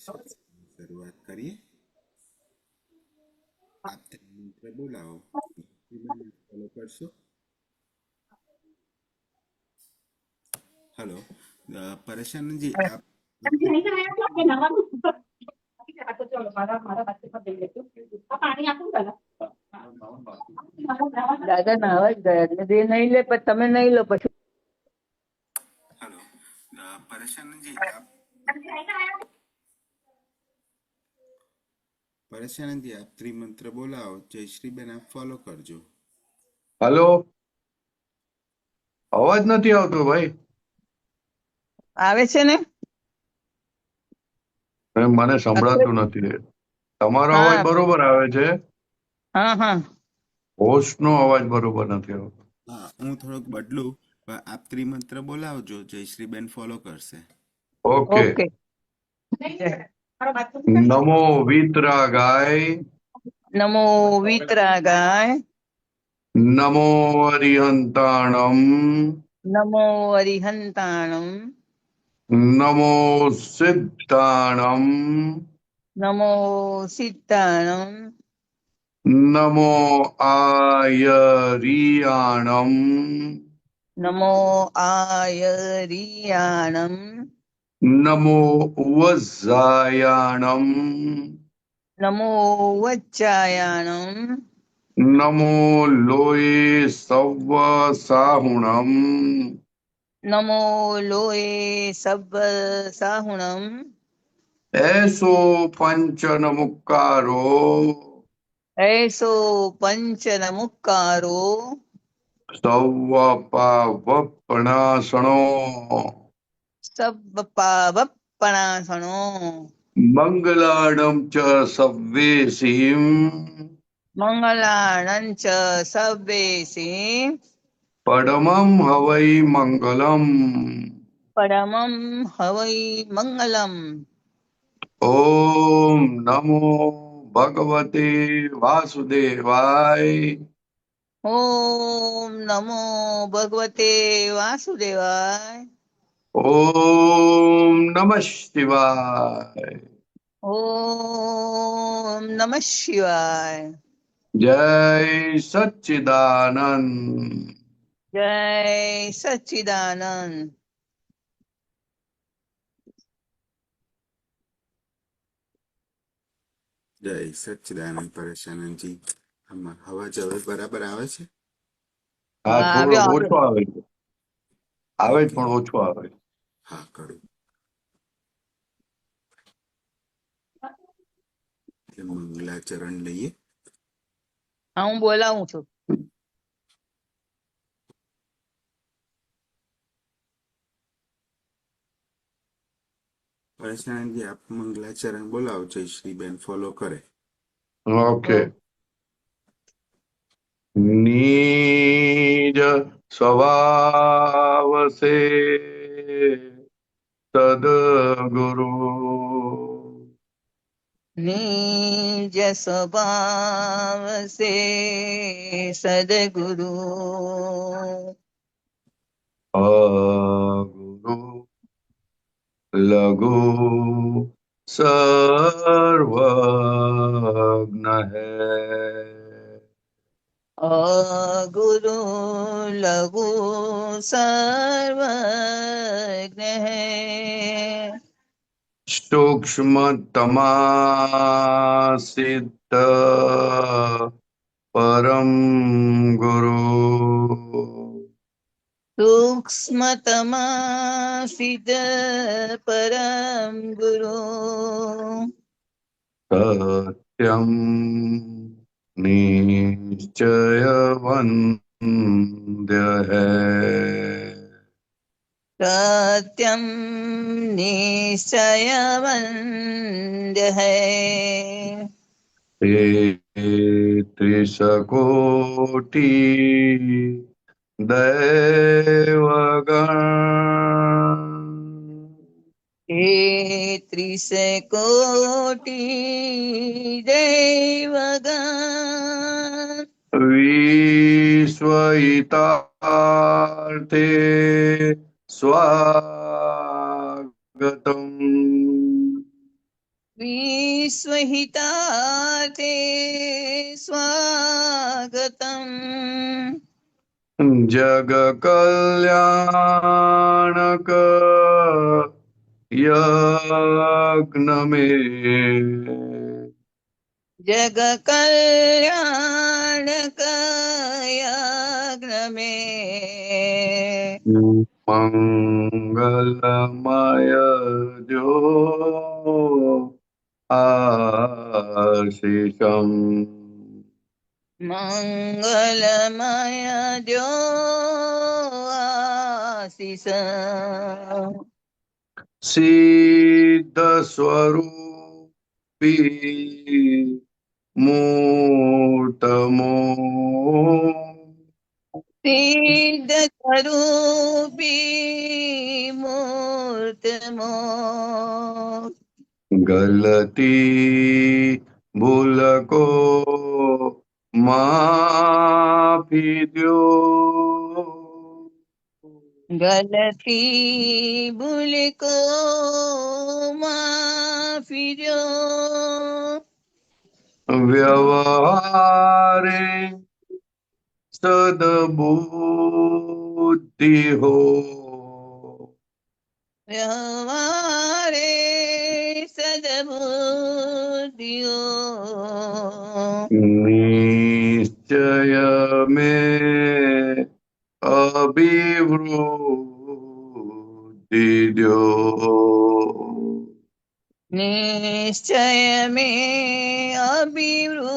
શરૂઆત કરીએ. આપ મંત્ર બોલાવો, ફોલો કરશો. હેલો, પરેશાનજી આપ દાદા નાવા જ ગયા એટલે જે નહીં લે પછી તમે નહીં લો પછી. હેલો, પરેશાનજી આપ ત્રિમંત્ર બોલાવો. જયશ્રીબેન આપ ફોલો કરજો. હલો, અવાજ નથી આવતો ભાઈ. આવે છે ને? મને સંભળાતું નથી. તમારો અવાજ બરોબર આવે છે. હા હા, હોસ્ટ નો અવાજ બરોબર નથી આવતો. હા, હું થોડોક બદલું. આપ ત્રિમંત્ર બોલાવજો, જયશ્રીબેન ફોલો કરશે. ઓકે. ઓકે. નમો વિતરાગાય, નમો વિતરાગાય, નમો અરિહંતાણમ, નમો અરિહંતાણમ, નમો સિદ્ધાણમ, નમો સિદ્ધાણમ, નમો આયરિયાણમ, નમો આયરિયાણમ, નમો વજ્જાયાણમ, નમો વચ્ચાયાણમ, નમો લોય સવ્વ સાહુણમ, નમો લોએ સબ્બ સાહુણમ, એસો પંચન મુક્કારો, એસો પંચનમુક્કારો, સૌવ પાવપણાસણો, સબ્બ પાવપણાસણો, મંગલાણમ ચ સવ્વેસીમ, મંગલાણં ચ સવ્વેસી, પડમમ હવૈ મંગલમ. પરમં હવૈ મંગલમ. ઓમ નમો ભગવતે વાસુદેવાય. ઓમ નમો ભગવતે વાસુદેવાય. ઓમ નમઃ શિવાય. ઓમ નમઃ શિવાય. જય સચ્ચિદાનંદ. જય સચ્ચિદાનંદ. જય સચ્ચિદાનંદ. પરેશાનજી અવાજ હવે બરાબર આવે છે? હા, થોડો આવ્યો ઓછો આવે છે. આવે પણ ઓછો આવે. હા, કરું. મંગલાચરણ લઈએ. હા, હું બોલાવું છું. પરેશાનજી આપ મંગલાચરણ બોલાવો, જયશ્રીબેન ફોલો કરે. ઓકે. નિજ સ્વભાવ સે સદગુરુ, નિજ સ્વભાવ સે સદગુરુ, અગુરુ લઘુ સર્વજ્ઞ હૈ, અગુરુ લઘુ સર્વજ્ઞ હૈ, સૂક્ષ્મતમાસિદ્ધ પરમ ગુરુ, સૂક્ષ્મતમા સિદ્ધ પરમ ગુરુ, સત્યમ નિશ્ચયવંદ્ય હૈ, સત્યમ નિશ્ચયવંદ્ય હૈ, ત્રિશકોટી દૈવગણ, તેત્રીસ કોટી દેવગણ, વિશ્વહિતાર્થે સ્વાગતમ, विश्वहितार्थे स्वागतम् जग कल्याणक यज्ञ में जग कल्याणक यज्ञ में मंगलमय जो आशीषम मंगलमय जो आशीष सिद्ध स्वरूपी मूर्तमो सिद्ध स्वरूपी मूर्त मोक्ष गलती भूल को माफी दो गलती भूल को माफी दो व्यवहारे सद्बुद्धि हो व्यवहारे सद्बुद्धियो निश्चय में अभिवृद्धि दो निश्चय में अभिवृद्धि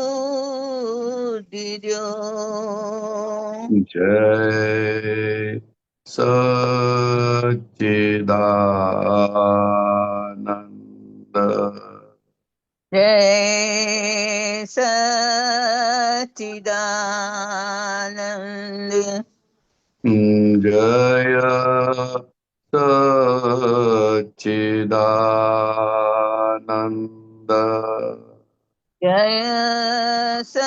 दो जय सच्चिदानंद जय सच्चिदानंद जय सच्चिदानंद जय सच्चिदानंद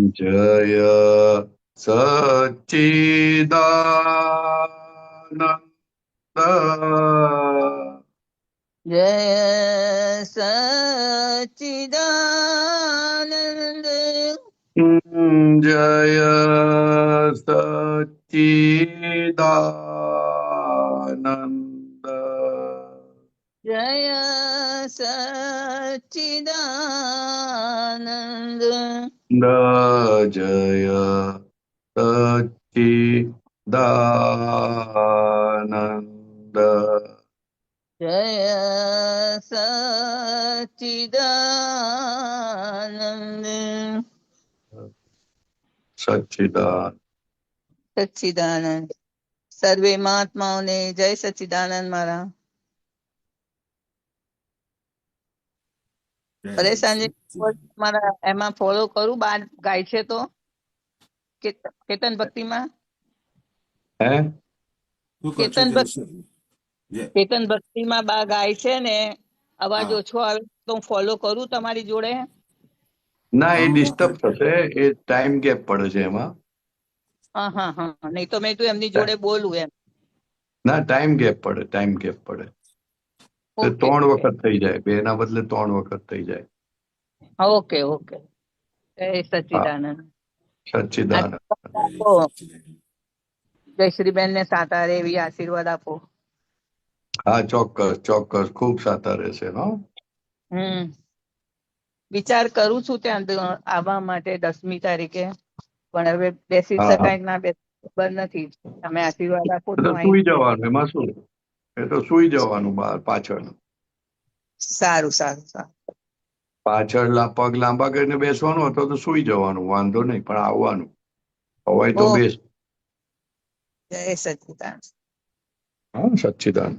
जय सच्चिदानंद जय सच्चिदानंद जय सच्चिदानंद जय सच्चिदानंद जय सच्चिदानंद जय सच्चिदानंद सच्चिदानंद सच्चिदानंद સર્વે મહાત્માઓને જય સચ્ચિદાનંદ મારા જય પરેશાનજી સચ્ચિદાનંદ. મારા એમાં ફોલો કરું બાર ગાય છે તો કેતન ભક્તિમાં હે શું કહો છો કેતન ભક્તિ જય કેતન ભક્તિમાં બા ગાય છે ને અવાજ હા. ઓછો આવે તો હું ફોલો કરું તમારી જોડે ના એ હા, ડિસ્ટર્બ થશે એ ટાઈમ ગેપ પડે છે એમાં હા હા હા નહીં તો મેં તું એમની જોડે બોલું એમ ના ટાઈમ ગેપ પડે તો ઓકે 3 ઓકે વખત થઈ જાય બે ના બદલે 3 વખત થઈ જાય ઓકે ઓકે જય હા સચ્ચિદાનંદ સચ્ચિદાનંદ જય આપો સચ્ચિદાનંદ. જયશ્રીબેન ને સાતારે એવી આશીર્વાદ આપો હા ચોક્કસ ખૂબ સાતા રહેશે હો હમ વિચાર કરું છું ત્યાં આવવા માટે 10મી તારીખે પણ હવે બેસી હા હા શકાય કે ના બેસી ખબર નથી તમે આશીર્વાદ આપો એ તો તો અહીં સુઈ જવાનું એમાં શું એ તો સુઈ જવાનું બહાર પાછળ સારું સારું સારું પાછળ પગ લાંબા કરીને બેસવાનું અથવા તો સુઈ જવાનું વાંધો નહીં પણ આવવાનું હોય તો ઓ બેસ જય સચ્ચિદાનંદ હા સચ્ચિદાનંદ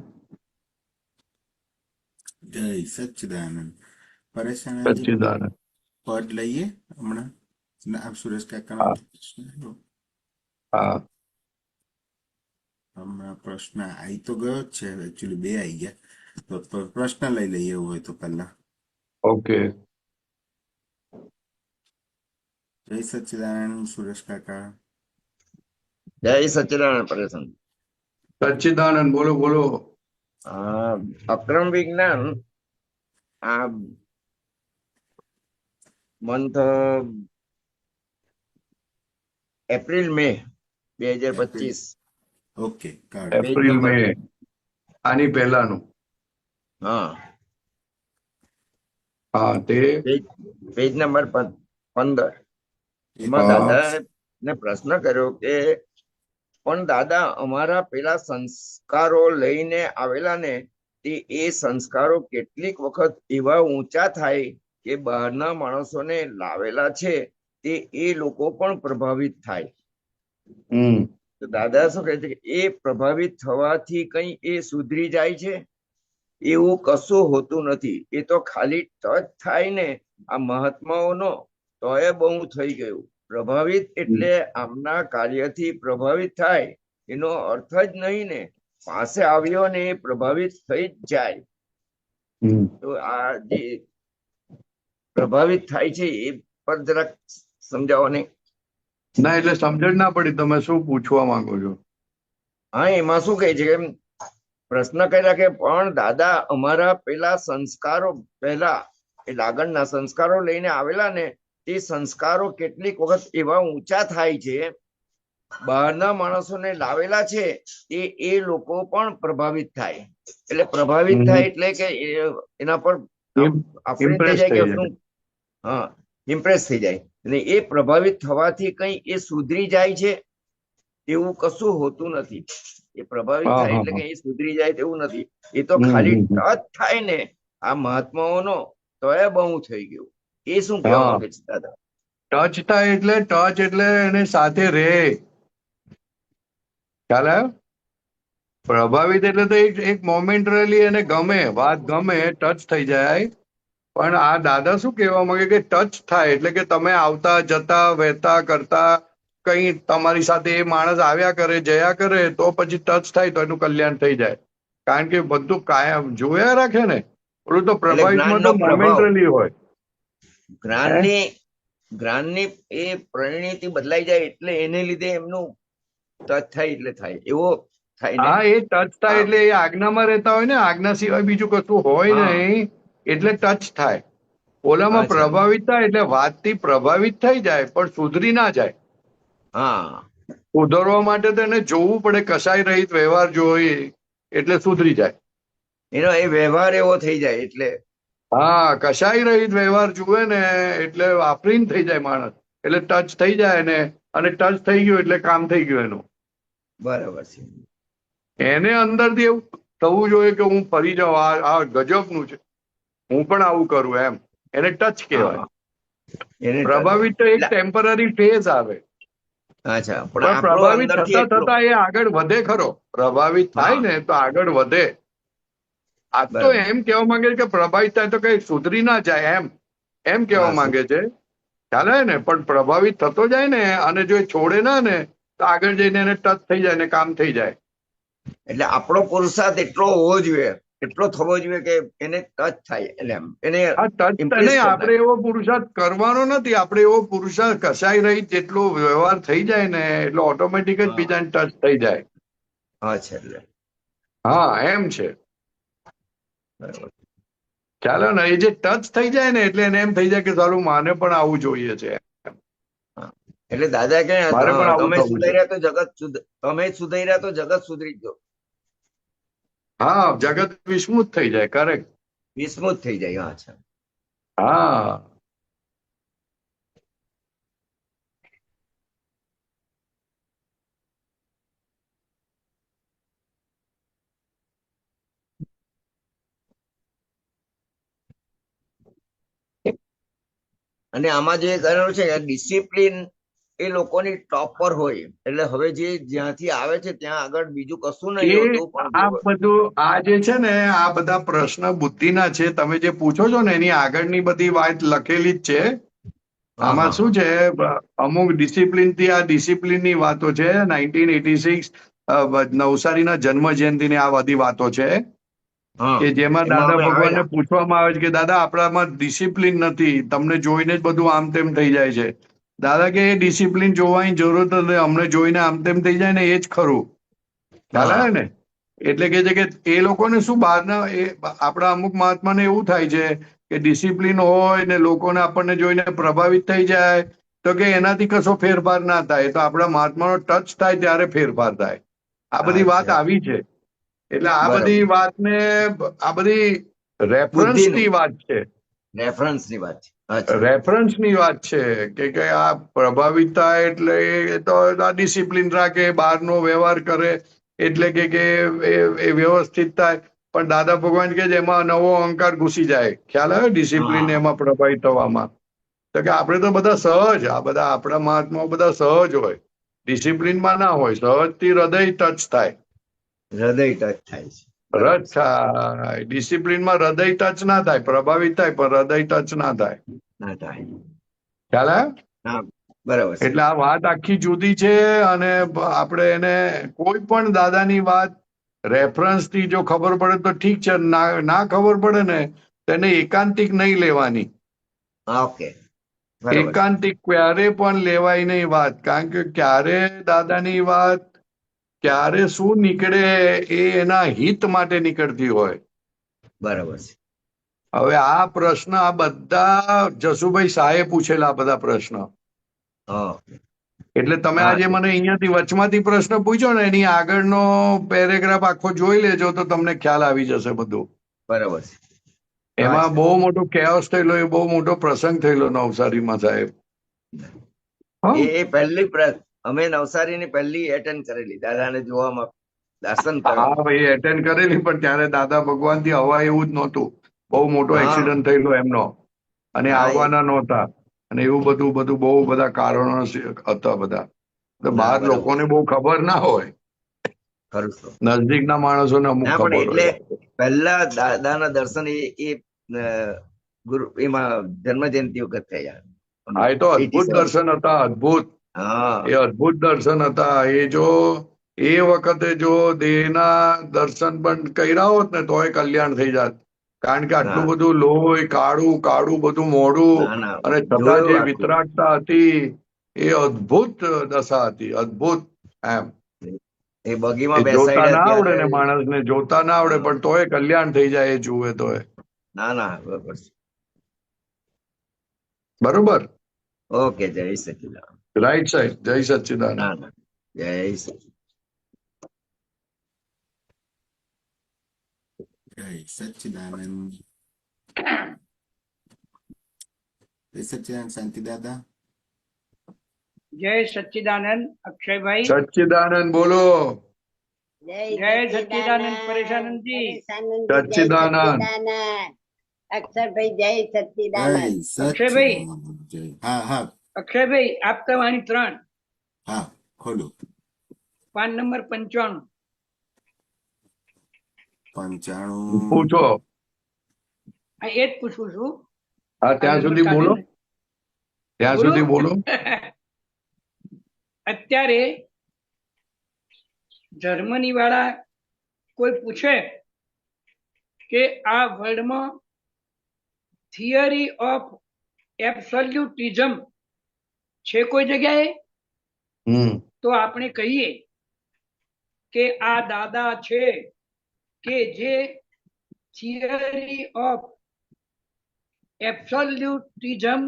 જય સચ્ચિદાનંદ. પરેશાનંદજી સચ્ચિદાનંદ પદ લઈએ હમણાં ના, સુરેશ કાકાનો હા પ્રશ્ન આવ્યો. હા હમણાં પ્રશ્ન આવી તો ગયો જ છે એકચ્યુઅલી બે આવી ગયા તો પ્રશ્ન લઈ લઈએ એવું હોય તો પહેલા ઓકે જય સચ્ચિદાનંદ સુરેશ કાકા. જય સચ્ચિદાનંદ પરેશાન. સચ્ચિદાનંદ બોલો અક્રમ વિજ્ઞાન આ month April May 2025 okay card page April number May આની પહેલાનું. હા હા તે પેજ નંબર 15 એમાં હા. દાદાને પ્રશ્ન કર્યો કે પણ દાદા અમારા પેલા સંસ્કારો લઈને આવેલા ને તે એ સંસ્કારો કેટલીક વખત એવા ઊંચા થાય કે બહારના માણસોને લાવેલા છે તે એ લોકો પણ પ્રભાવિત થાય. હમ તો દાદા શું કહે છે કે એ પ્રભાવિત થવાથી કઈ એ સુધરી જાય છે? એવું કશું હોતું નથી. એ તો ખાલી ટચ થાય ને આ મહાત્માઓનો તો એ બહુ થઈ ગયું. પ્રભાવિત એટલે આમના કાર્યથી પ્રભાવિત થાય એનો અર્થ જ નહીં ને. પાસે આવ્યો ને એ પ્રભાવિત થઈ જ જાય. હમ તો આ જે પ્રભાવિત થાય છે એ પર જરાક સમજાવો ને. ના એટલે સમજણ ના પડી તમે શું પૂછવા માંગો છો. હા એમાં શું કહે છે કે પ્રશ્ન કર્યા કે પણ દાદા અમારા પેલા સંસ્કારો પહેલા એ લાગણના સંસ્કારો લઈને આવેલા ને તે સંસ્કારો કેટલીક વખત એવા ઊંચા થાય છે બહારના માણસોને લાવેલા છે એ લોકો પણ પ્રભાવિત થાય. એટલે પ્રભાવિત થાય એટલે કે એના પર આફરીન થઈ ઇમ્પ્રેસ જાય થઈ કે શું? હા ઇમ્પ્રેસ થઈ જાય. અને એ પ્રભાવિત થવાથી કઈ એ સુધરી જાય છે એવું કશું હોતું નથી. એ પ્રભાવિત હા થાય હા એટલે હા. કે એ સુધરી જાય તેવું નથી. એ તો હમ, ખાલી હમ, હમ. ટચ થાય ને આ મહાત્માઓનો તો એ બહુ થઈ ગયું. એ શું કહેવા હા માંગે છે દાદા? ટચ થાય એટલે ટચ એટલે એને સાથે રે. ખ્યાલ આવ્યો? પ્રભાવિત એટલે તો એક મોમેન્ટરી એને ગમે વાત ગમે ટચ થઈ જાય. પણ આ દાદા શું કહેવા માંગે કે ટચ થાય એટલે કે તમે આવતા જતા વહેતા કરતા કઈ તમારી સાથે એ માણસ આવ્યા કરે જયા કરે તો પછી ટચ થાય તો એનું કલ્યાણ થઈ જાય. કારણ કે બધું કાયમ જોયા રાખે ને. ઓલું તો એટલે પ્રભાવિતમાં તો જ્ઞાનનો પ્રભાવ, મોમેન્ટરી હોય. હે? જ્ઞાનની એ પરિણીતિ બદલાઈ જાય એટલે એને લીધે એમનું ટચ થાય એટલે થાય એવો થાય ને. હા એ ટચ થાય એટલે એ આજ્ઞામાં રહેતા હોય ને આજ્ઞા સિવાય બીજું કશું હોય હા નહીં એટલે ટચ થાય. ઓલામાં અચ્છા પ્રભાવિત થાય એટલે વાતથી પ્રભાવિત થઈ જાય પણ સુધરી ના જાય. હા સુધરવા માટે તો એને જોવું પડે કસાય રહિત વ્યવહાર જોઈએ એટલે સુધરી જાય. એનો એ વ્યવહાર એવો થઈ જાય એટલે. હા કસાય રહિત વ્યવહાર જુએ ને એટલે આફરીન થઈ જાય માણસ. એટલે ટચ થઈ જાય ને અને ટચ થઈ ગયું એટલે કામ થઈ ગયું એનું. બરાબર છે. એને અંદરથી એવું થવું જોઈએ કે હું ફરી જાઉં આ ગજબનું છે હું પણ આવું કરું એમ. એને ટચ કહેવાય. હા એને પ્રભાવિત તો એક એટલે ટેમ્પરરી ફેઝ આવે. અચ્છા પણ પણ આપણો પ્રભાવિત અંદરથી થતા એટલો. થતા એ આગળ વધે ખરો. પ્રભાવિત થાય હા ને તો આગળ વધે. આ તો બરાબર. એમ કહેવા માંગે છે કે પ્રભાવિત થાય તો કઈ સુધરી ના જાય એમ એમ કહેવા હા માંગે છે. ખ્યાલ આવે ને પણ પ્રભાવિત થતો જાય ને અને જો એ છોડે ના ને તો આગળ જઈને એને ટચ થઈ જાય ને કામ થઈ જાય. એટલે આપણો પુરુષાર્થ એટલો હોવો જોઈએ, એટલો થવો જોઈએ કે એને ટચ થાય એટલે એમ એને આ ટચ ઇમ્પ્રેસ નહીં કરતા. આપણે એવો પુરુષાર્થ કરવાનો નથી. આપણે એવો પુરુષાર્થ કસાઈ રહી જેટલો વ્યવહાર થઈ જાય ને એટલે ઓટોમેટિક જ હા બીજાને ટચ થઈ જાય. અચ્છા એટલે હા એમ છે. બરાબર. ચાલો ને એ જે ટચ થઈ જાય ને એટલે એને એમ થઈ જાય કે સારું માને પણ આવું જોઈએ છે. હા. એટલે દાદા કે મારે પણ આવું તમે થવું છે. સુધર્યા તો જગત તમે સુધર્યા તો જગત સુધરી ગયો. હા જગત વિસ્મૃત થઈ જાય કરેક્ટ. વિસ્મૃત થઈ જાય. અચ્છા હા અને આમાં જે કરેલું છે ડિસિપ્લિન એ લોકોની ટોપ પર હોય એટલે હવે જે જ્યાંથી આવે છે ત્યાં આગળ બીજું કશું નહીં એ હોતું પણ આ બધું આ જે છે ને આ બધા પ્રશ્ન બુદ્ધિના છે તમે જે પૂછો છો ને એની આગળની બધી વાત લખેલી જ છે. હા આમાં હા શું છે અમુક ડિસિપ્લિન થી આ ડિસિપ્લિન ની વાતો છે 1986 નવસારીના જન્મ જયંતિની આ બધી વાતો છે હા કે જેમાં એમાં દાદા અમે ભગવાનને આવેલા. પૂછવામાં આવે છે કે દાદા આપણામાં ડિસિપ્લિન નથી તમને જોઈને જ બધું આમ તેમ થઈ જાય છે. દાદા કે એ ડિસિપ્લિન જોવાની જરૂરત નથી અમને જોઈને આમ તેમ થઈ જાય ને એ જ ખરું. ખ્યાલ હા આવે ને એટલે કે છે કે એ લોકોને શું બહારના આપણા અમુક મહાત્માને એવું થાય છે કે ડિસિપ્લિન હોય ને લોકોને આપણને જોઈને પ્રભાવિત થઈ જાય, તો કે એનાથી કશો ફેરફાર ના થાય, તો આપણા મહાત્માનો ટચ થાય ત્યારે ફેરફાર થાય. આ બધી વાત અચ્છા, આવી છે. એટલે આ બરાબર. બધી વાતને આ બધી રેફરન્સ બુદ્ધિનું ની વાત છે. રેફરન્સ ની વાત છે. અચ્છા, રેફરન્સ ની વાત છે કે આ પ્રભાવિત થાય એટલે એ તો આ ડિસિપ્લિન રાખે, બહારનો વ્યવહાર કરે એટલે કે એ વ્યવસ્થિત થાય. પણ દાદા ભગવાન કે એમાં નવો અહંકાર ઘૂસી જાય. ખ્યાલ આવે ડિસિપ્લિન હા, એમાં પ્રભાવિત થવામાં. તો કે આપણે તો બધા સહજ, આ બધા આપણા મહાત્માઓ બધા સહજ હોય, ડિસિપ્લિનમાં ના હોય, સહજ થી હૃદય ટચ થાય. હૃદય ટચ થાય છે. બરાબર રજ છે. થાય. ડિસિપ્લિનમાં હૃદય ટચ ના થાય, પ્રભાવિત થાય પણ હૃદય ટચ ના થાય. ના થાય. ખ્યાલ આવે? હા, બરાબર છે. એટલે આ વાત આખી જુદી છે. અને આપણે એને કોઈ પણ દાદાની વાત રેફરન્સ થી જો ખબર પડે તો ઠીક છે, ના ખબર પડે ને તેને એકાંતિક નહીં લેવાની. ઓકે, બરાબર છે. એકાંતિક ક્યારે પણ લેવાય નહીં વાત, કારણ કે ક્યારે દાદાની વાત ક્યારે શું નીકળે એ એના હિત માટે નીકળતી હોય. બરાબર છે. હવે આ પ્રશ્ન આ બધા જસુભાઈ શાહે પૂછેલા આ બધા પ્રશ્ન. ઓકે. એટલે તમે હા, આજે મને અહીંયાથી વચમાંથી પ્રશ્ન પૂછ્યો ને એની આગળનો પેરેગ્રાફ આખો જોઈ લેજો તો તમને ખ્યાલ આવી જશે બધું. બરાબર છે. એમાં અચ્છા. બહુ મોટો કેઓસ થયેલો, એ બહુ મોટો પ્રસંગ થયેલો નવસારીમાં સાહેબ. એ પહેલી અમે નવસારીની પહેલી એટેન્ડ કરેલી, દાદાને જોવામાં, દર્શન હા કરવામાં. ભાઈ, એટેન્ડ કરેલી, પણ ત્યારે દાદા ભગવાન થી હવા એવું જ નહોતું. બહુ મોટો હા, એક્સિડન્ટ થયેલો એમનો, અને હા, આવવાના નહોતા, અને એવું બધું બધું બહુ બધા કારણો હતા બધા. તો ના, બહાર બરાબર લોકોને છે. બહુ ખબર ના હોય, ખરું છે. નજદીકના માણસોને અમુક ના, પણ ખબર એટલે હોય. પહેલા દાદાના દર્શન એ ગુરુ એમાં જન્મ જયંતિ વખત થયા. હા, એ તો અદ્ભુત 87. દર્શન હતા, અદ્ભુત. હા, એ અદ્ભુત દર્શન હતા. એ વખતે જો દેહના દર્શન પણ કર્યા હોત ને તોય કલ્યાણ થઈ જાત. કારણ કે આટલું ના, બધું લોહી, કાળું કાળું બધું મોઢું, ના, ના, અને છતાં જે જોયું આખું. વિતરાગતા હતી એ અદ્ભુત દશા હતી, અદ્ભુત. એમ એ બગીમાં એ જોતા બેસાડ્યા ના આવડે ત્યારે. ને માણસને, જોતા ના આવડે, હા, પણ તોય કલ્યાણ થઈ જાય એ જુએ તોય. ના, ના, બરાબર છે. બરોબર. ઓકે, જય સચિદાનંદ. Right side. જય સચ્ચિદાનંદ. ના, ના, જય સચિદાનંદ. જય સચ્ચિદાનંદ. જય સચ્ચિદાનંદ શાંતિ દાદા. જય સચ્ચિદાનંદ અક્ષયભાઈ. સચ્ચિદાનંદ બોલો. જય સચ્ચિદાનંદ પરેશાનંદજી. સચ્ચિદાનંદ. અક્ષરભાઈ જય જય સચ્ચિદાનંદ. અક્ષયભાઈ. સચ્ચિદાનંદ. જય. હા હા અક્ષયભાઈ આપતા વાણી 3, હા, ખોલો. PAN number 95. 95. પૂછો. આ એ જ પૂછું છું. હા, આ ત્યાં નંબર સુધી બોલો. કાઢીને. ત્યાં બોલો. સુધી બોલો. અત્યારે જર્મની વાળા કોઈ પૂછે કે આ વર્લ્ડમાં થિયરી ઓફ એબ્સોલ્યુટિઝમ છે કોઈ જગ્યાએ, તો આપણે કહીએ કે આ દાદા છે કે જે થિયરી ઓફ એબ્સોલ્યુટિઝમ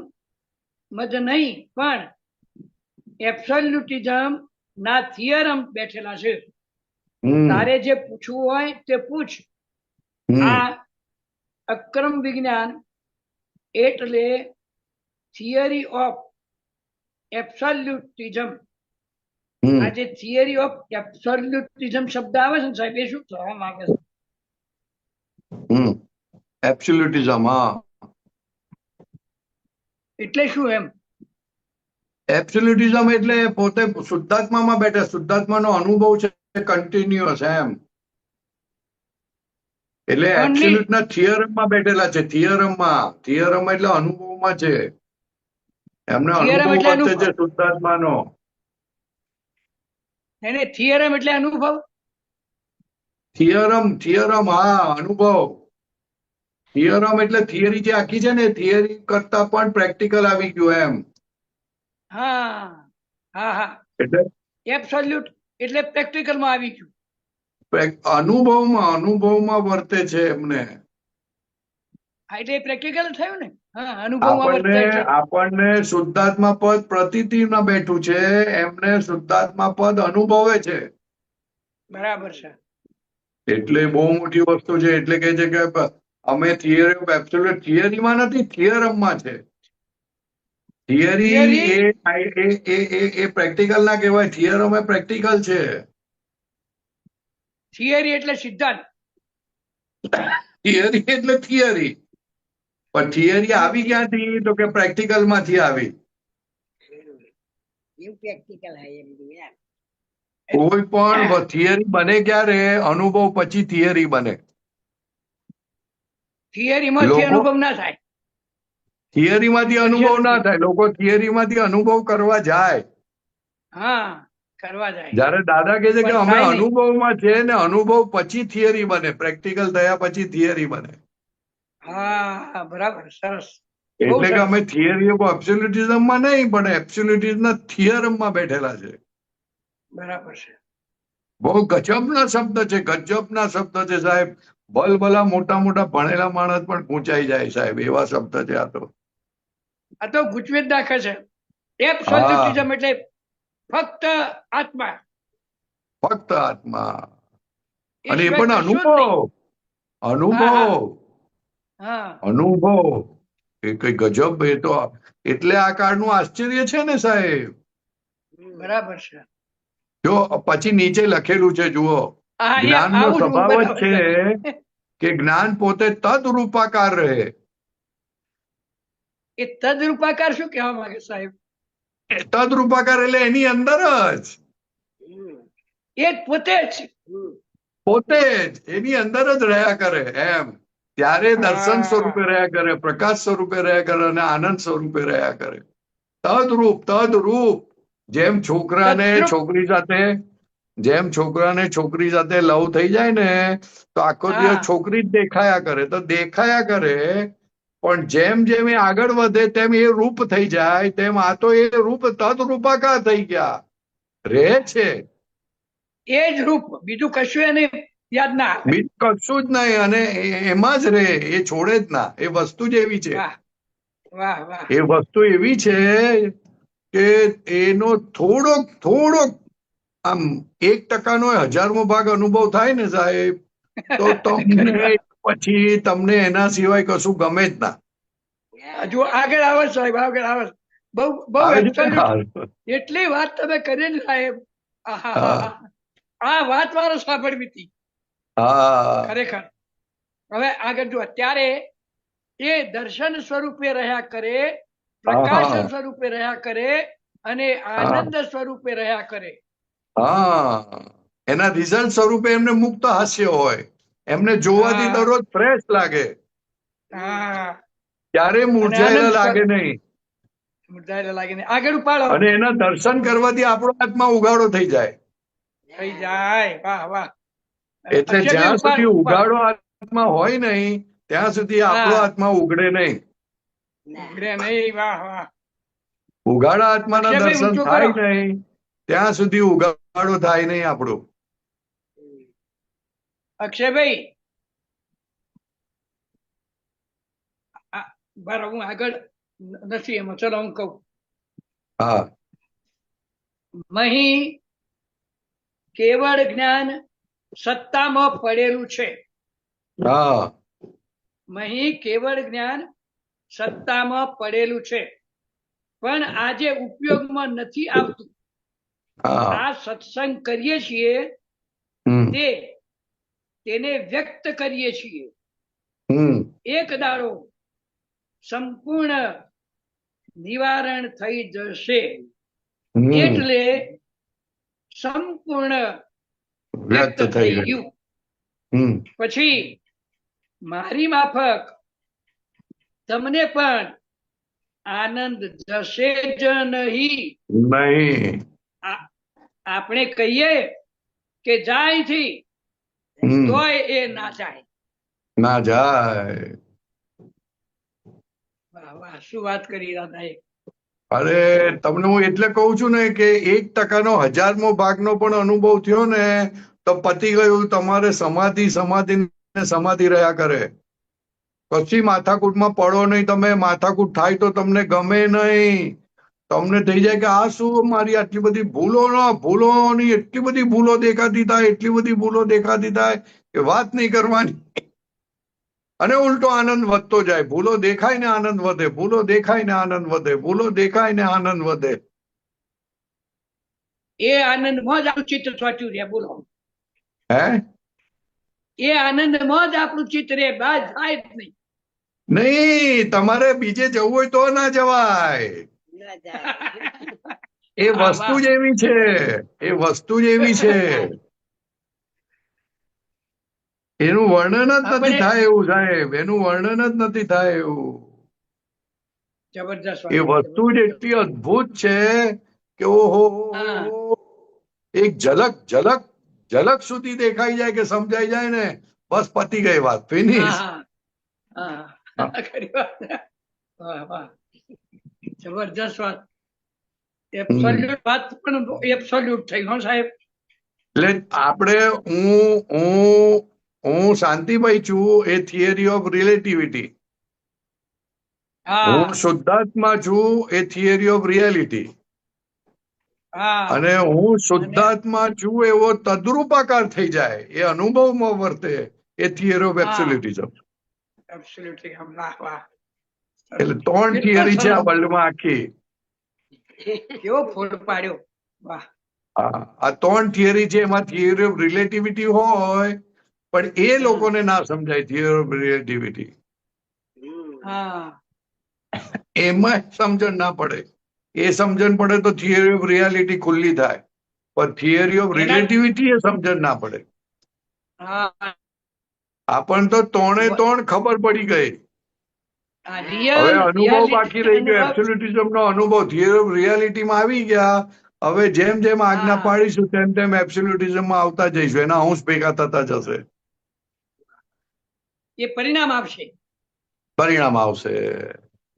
જ નહીં પણ એબ્સોલ્યુટિઝમ ના થિયરમ બેઠેલા છે. તારે જે પૂછવું હોય તે પૂછ. આ અક્રમ વિજ્ઞાન એટલે થિયરી ઓફ એબ્સોલ્યુટિઝમ. આ જે થિયરી ઓફ એબ્સોલ્યુટિઝમ શબ્દ આવે છે ને સાહેબ, એ શું થવા માંગે છે? એબ્સોલ્યુટિઝમ. હા, એટલે શું એમ? એબ્સોલ્યુટિઝમ એટલે પોતે શુદ્ધાત્મામાં બેઠે, શુદ્ધાત્માનો અનુભવ છે કન્ટિન્યુઅસ. એમ એટલે એબ્સોલ્યુટ ના થિયરમમાં બેઠેલા છે. થિયરમ એટલે અનુભવમાં છે. એમને થિયરમ અનુભવ એટલે વર્તે છે અનુભવ. શુદ્ધાત્માનો. એને થિયરમ એટલે અનુભવ. થિયરમ હા, અનુભવ. થિયરમ એટલે થિયરી જે આખી છે ને, થિયરી કરતા પણ પ્રેક્ટિકલ આવી ગયું એમ. હા હા હા. એટલે એબ્સોલ્યુટ એટલે પ્રેક્ટિકલમાં આવી ગયું. અનુભવમાં વર્તે છે એમને. હા, એટલે પ્રેક્ટિકલ થયું ને. હા, અનુભવમાં વર્તાય છે. આપણને શુદ્ધાત્મા પદ પ્રતીતિમાં બેઠું છે, એમને શુદ્ધાત્મા પદ અનુભવે છે. બરાબર છે. એટલે બહુ મોટી વસ્તુ છે. એટલે કે છે કે અમે થિયરી ઓફ એબ્સોલ્યુટ, થિયરીમાં નથી, થિયરમમાં છે. થિયરી એ પ્રેક્ટિકલ ના કહેવાય, થિયરમ એ પ્રેક્ટિકલ છે. થિયરી એટલે સિદ્ધાંત. થિયરી એટલે થિયરી, પણ થિયરી આવી ક્યાંથી? તો કે પ્રેક્ટિકલ માંથી આવી. એવું પ્રેક્ટિકલ હોય એમ બધું યાર. કોઈ પણ થિયરી બને ક્યારે? અનુભવ પછી થિયરી બને. થિયરીમાંથી અનુભવ ના થાય. થિયરીમાંથી અનુભવ ના થાય. લોકો થિયરીમાંથી અનુભવ કરવા જાય. હા, કરવા જાય. જયારે દાદા કહે છે કે પણ અમે થાય નહીં. અનુભવમાં છે ને, અનુભવ પછી થિયરી બને, પ્રેક્ટિકલ થયા પછી થિયરી બને. હા, બરાબર, સરસ. બહુ એટલે કે સરસ. અમે થિયરી ઓફ એબ્સોલ્યુટિઝમમાં નહીં, પણ એબ્સોલ્યુટિઝમના થિયરમમાં બેઠેલા છે. બરાબર છે. બહુ ગજબના શબ્દ છે, ગજબના શબ્દ છે સાહેબ. ભલભલા મોટા મોટા ભણેલા માણસ પણ પૂંચાઈ જાય સાહેબ, એવા શબ્દ છે આ તો. આ તો ગુચવેત દાખલ છે. એબ્સોલ્યુટિઝમ એટલે ફક્ત આત્મા. ફક્ત આત્મા. એ અને એ સિવાય પણ કશું જ નહીં. હા. અનુભવ. એ કઈ ગજબ. એ તો એટલે આ કાળનું આશ્ચર્ય છે ને સાહેબ. બરાબર છે. જો પછી નીચે લખેલું છે, જુઓ. હા, એ જ્ઞાનનો આવું જ હું સ્વભાવ જ બરાબર છે છે. કે જ્ઞાન પોતે તદરૂપાકાર રહે. એ તદરૂપાકાર શું કહેવા માંગે સાહેબ? તદરૂપાકાર એટલે એની અંદર જ, એ જ પોતે જ. પોતે જ એની અંદર જ રહ્યા કરે એમ. ત્યારે દર્શન સ્વરૂપે રહ્યા કરે, પ્રકાશ સ્વરૂપે રહ્યા કરે અને આનંદ સ્વરૂપે રહ્યા કરે. તદરૂપ. જેમ છોકરાને તદ્રુપ. છોકરી સાથે લવ થઈ જાય ને, તો આખો દિવસ હા. છોકરી જ દેખાયા કરે, તો દેખાયા કરે. પણ જેમ જેમ એ આગળ વધે તેમ એ રૂપ થઈ જાય, તેમ આ તો એ રૂપ તદરૂપાકાર થઈ ગયા, રહે છે. એ જ રૂપ, બીજું કશું એને યાદ ના આવે. બીજું કશું જ નહીં. અને એમાં જ રહે, એ છોડે જ ના. એ વસ્તુ જ એવી છે. વાહ, વાહ, વાહ. એ વસ્તુ એવી છે કે એનો થોડોક આમ 1% 1000મો ભાગ અનુભવ થાય ને સાહેબ, તો તમને એના સિવાય કશું ગમે જ ના. હજુ આગળ આવે સાહેબ, આગળ આવે. બહુ બહુ આવે છે? absolute. એટલી વાત તમે કરી ને સાહેબ. આહાહા. આ વાત મારે સાંભળવી હતી હા. ખરેખર. હવે આગળ જો અત્યારે એ દર્શન સ્વરૂપે રહ્યા કરે, પ્રકાશન સ્વરૂપે રહ્યા કરે અને આનંદ સ્વરૂપે રહ્યા કરે. હા, એના રિઝલ્ટ સ્વરૂપે એમને મુક્ત હાસ્ય હોય. એમને જોવાથી દરરોજ ફ્રેશ લાગે, હા, ક્યારે મૂર્છાયેલા લાગે નહીં. મુદ્દાયેલા લાગે ને આગળ ઉપાડો અને એના દર્શન કરવાથી આપણો આત્મા ઉગાડો થઈ જાય. થઈ જાય. વાહ, વાહ. એટલે અક્ષયભાઈ જ્યાં સુધી ઉપાડો. ઉગાડો આત્મા હોય નહીં, ત્યાં સુધી આપણો હા. આત્મા ઉગડે નહીં. ઉઘડે નહીં. વાહ, વાહ. ઉગાડા આત્માના અક્ષયભાઈ દર્શન ઊંચું થાય કરો. નહીં, ત્યાં સુધી ઉગાડો થાય નહીં આપણો. અક્ષયભાઈ, બરાબર, હું આગળ નથી એમાં, ચલો હું કહું. હા. મહી કેવળ જ્ઞાન સત્તામાં પડેલું છે. હા. મહી કેવળ જ્ઞાન સત્તામાં પડેલું છે, પણ આજે ઉપયોગમાં નથી આવતું. હા. આ સત્સંગ કરીએ છીએ તેને વ્યક્ત કરીએ છીએ. એક દાડો સંપૂર્ણ નિવારણ થઈ જશે, એટલે સંપૂર્ણ વ્યક્ત થઈ ગયું. પછી મારી માફક તમને પણ આનંદ જશે જ નહીં. આપણે કહીએ કે જાય થી, તોય એ ના જાય. વાહ, વાહ. શું વાત કરી દાદાએ. અરે તમને હું એટલે કહું છું ને કે 1%નો 1000મો ભાગનો પણ અનુભવ થયો ને, તો પતી ગયું. તમારે સમાધિ સમાધિ ને સમાધિ રહ્યા કરે. કશી માથાકૂટમાં પડો નહીં તમે. માથાકૂટ થાય તો તમને ગમે નહીં. તમને થઈ જાય કે આ શું મારી આટલી બધી ભૂલોની એટલી બધી ભૂલો દેખાતી થાય, એટલી બધી ભૂલો દેખાતી થાય કે વાત નહીં કરવાની. અને ઉલટો આનંદ વધતો જાય. ભૂલો દેખાય ને આનંદ વધે, ભૂલો દેખાય ને આનંદ વધે, ભૂલો દેખાય ને આનંદ વધે. એ આનંદમાં જ આપણું ચિત્ત ચોટ્યું રહે. બોલો, હે એ આનંદમાં જ આપણું ચિત્ત રહે. બાદ થાય જ નહીં. નહીં, તમારે બીજે જવું હોય તો ના જવાય. ન જાય. એ વસ્તુ જ એવી છે, એ વસ્તુ જ એવી છે. એનું વર્ણન જ નથી આપણે- થાય એવું, સાહેબ. એનું વર્ણન જ નથી થાય એવું. જબરજસ્ત એ વાત. વસ્તુ જ એટલી અદ્ભુત છે કે ઓહો, હા. એક ઝલક ઝલક ઝલક સુધી દેખાઈ જાય કે સમજાઈ જાય ને બસ પતી ગઈ વાત, ફિનિશ. ખરી વાત. વાહ વાહ, જબરજસ્ત વાત. એબ્સોલ્યુટ વાત પણ એબ્સોલ્યુટ થઈ હો સાહેબ. એટલે આપણે હું શાંતિભાઈ છું, એ થિયરી ઓફ રિલેટિવિટી. હા હું શુદ્ધાત્મા છું, એ થિયરી ઓફ રિયાલિટી. હા અને હું શુદ્ધાત્મા છું એવો તદ્રુપાકાર થઈ જાય, એ અનુભવમાં વર્તે, એ થિયરી ઓફ હા. એબ્સોલ્યુટિઝમ. એબ્સોલ્યુટલી. વાહ વાહ. એટલે 3 થિયરી છે આ વર્લ્ડમાં આખી. કેવો ફોડ પાડ્યો. વાહ. આ 3 થિયરી છે. એમાં થિયરી ઓફ રિલેટિવિટી હોય પણ એ લોકોને ના સમજાય. થિયરી ઓફ રિલેટિવિટી હા એમાં સમજણ ના પડે. એ સમજણ પડે તો થિયરી ઓફ રિયાલિટી ખુલ્લી થાય, પણ થિયરી ઓફ એના- રિલેટિવિટી એ સમજણ ના પડે. હા. આપણને તો 3 ખબર પડી ગઈ. આ હવે real- અનુભવ reality બાકી રહી ગયો. અનુભવ. એબ્સોલ્યુટિઝમ નો અનુભવ થિયરી ઓફ રિયાલિટીમાં આવી ગયા. હવે જેમ જેમ આજ્ઞા હા. પાડીશું તેમ તેમ એબ્સોલ્યુટિઝમમાં આવતા જઈશું. એના અંશ ભેગા થતા જશે, એ પરિણામ આપશે. પરિણામ આવશે.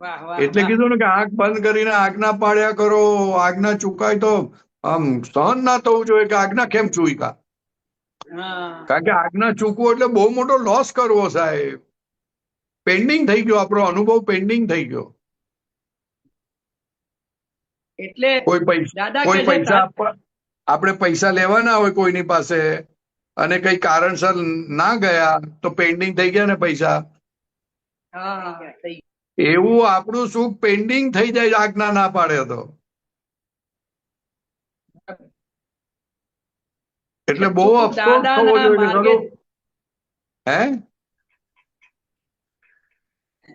વાહ વાહ એટલે વાહ. કીધું ને કે આંખ બંધ કરીને આજ્ઞા પાડ્યા કરો. આજ્ઞા ચૂકાય તો આમ સહન ના થવું જોઈએ કે આજ્ઞા કેમ ચૂક્યા. હા કારણ કે આજ્ઞા ચૂકવો એટલે બહુ મોટો લોસ કરવો, સાહેબ. પેન્ડિંગ થઈ ગયો, આપણો અનુભવ પેન્ડિંગ થઈ ગયો. એટલે કોઈ દાદા કોઈ કહે છે પૈસા આપણે પૈસા લેવાના હોય કોઈની પાસે અને કઈ કારણસર ના ગયા તો પેન્ડિંગ થઈ ગયા ને પૈસા. હા થઈ એવું આપણું સુખ પેન્ડિંગ થઈ જાય આજ્ઞા ના પાડે તો. એટલે બહુ તું અફસોસ દાદાના થવો જોઈએ કે માર્ગે- ચલો. હે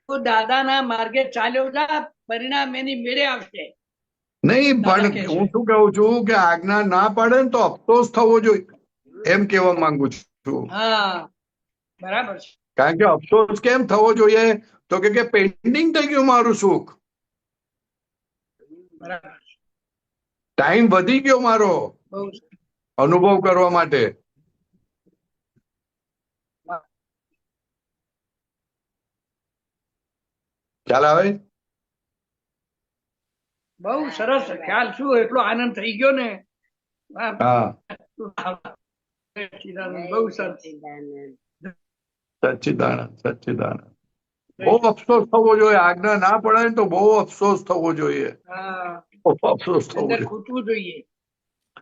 તું દાદાના માર્ગે ચાલ્યો જા, પરિણામ એની મેળે આવશે. નહીં, દાદા કહે પણ છે. હું શું કહું છું કે આજ્ઞા ના પાડે ને તો અફસોસ થવો જોઈએ, એમ કેવા માંગુ છું. હા બરાબર છે. કારણ કે અફસોસ કેમ થવો જોઈએ તો કે પેન્ડિંગ થઈ ગયું મારું સુખ. બરાબર છે. ટાઈમ વધી ગયો મારો બહુ અનુભવ કરવા માટે. ખ્યાલ આવે? બહુ સરસ ખ્યાલ. શું એટલો આનંદ થઈ ગયો ને. વાહ. હા, બહુ સરસ. સચ્ચિદાનંદ સચ્ચિદાનંદ. બહુ અફસોસ થવો જોઈએ. આજ્ઞા ના પડે ને તો બહુ અફસોસ થવો જોઈએ. હા બહુ અફસોસ થવો અંદર જોઈએ, ખૂટવું જોઈએ.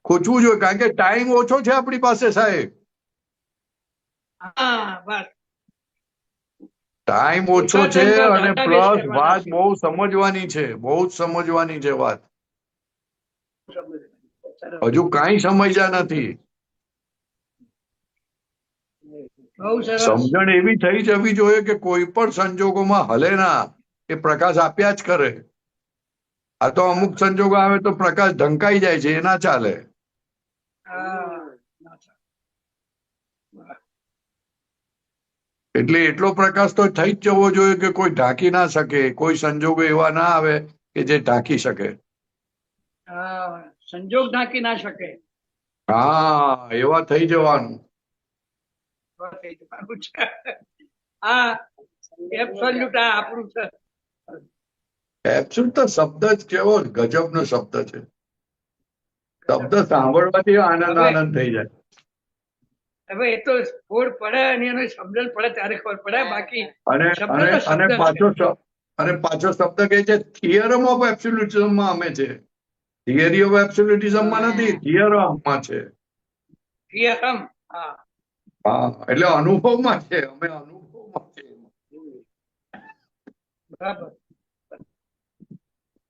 ખૂચવું જોઈએ. કારણ કે ટાઈમ ઓછો છે આપણી પાસે, સાહેબ. હા બસ. ટાઈમ ઓછો ઓછા છે ધનનો અને database પ્લસ કરવાના વાત છે. બહુ સમજવાની છે, બહુ જ સમજવાની છે વાત. સરસ. હજુ કાંઈ સમજ્યા નથી. બહુ સરસ. સમજણ એવી થઈ જવી જોઈએ કે કોઈ પણ સંજોગોમાં હલે ના, એ પ્રકાશ આપ્યા જ કરે. આ તો અમુક સંજોગો આવે તો પ્રકાશ ઢંકાઈ જાય છે, એ ના ચાલે. હા એટલે એટલો પ્રકાશ તો થઈ જ જવો જોઈએ કે કોઈ ઢાંકી ના શકે. કોઈ સંજોગો એવા ના આવે કે જે ઢાંકી શકે. હા સંજોગ ઢાંકી ના શકે. હા, એવા થઈ જવાનું. બસ એ જ મારું છે. હા એબ્સોલ્યુટ આ આપણું છે. એબ્સોલ્યુટ તો શબ્દ જ કેવો ગજબનો શબ્દ છે. શબ્દ સાંભળવાથી આનંદ હવે- આનંદ થઈ જાય. હવે એ તો ફોડ પડે અને એનો સમજણ પડે ત્યારે ખબર પડે, બાકી અને શબ્દ અને તો અને શબ્દ પાછો છે. પાછો શબ્દ કહે છે થિયરમ ઓફ એબ્સોલ્યુટિઝમમાં અમે છે, થિયરી ઓફ એબ્સોલ્યુટિઝમમાં નથી, થિયરમમાં છે. થિયરમ. હા, હા, એટલે અનુભવમાં છે, અમે અનુભવમાં છે. બરાબર.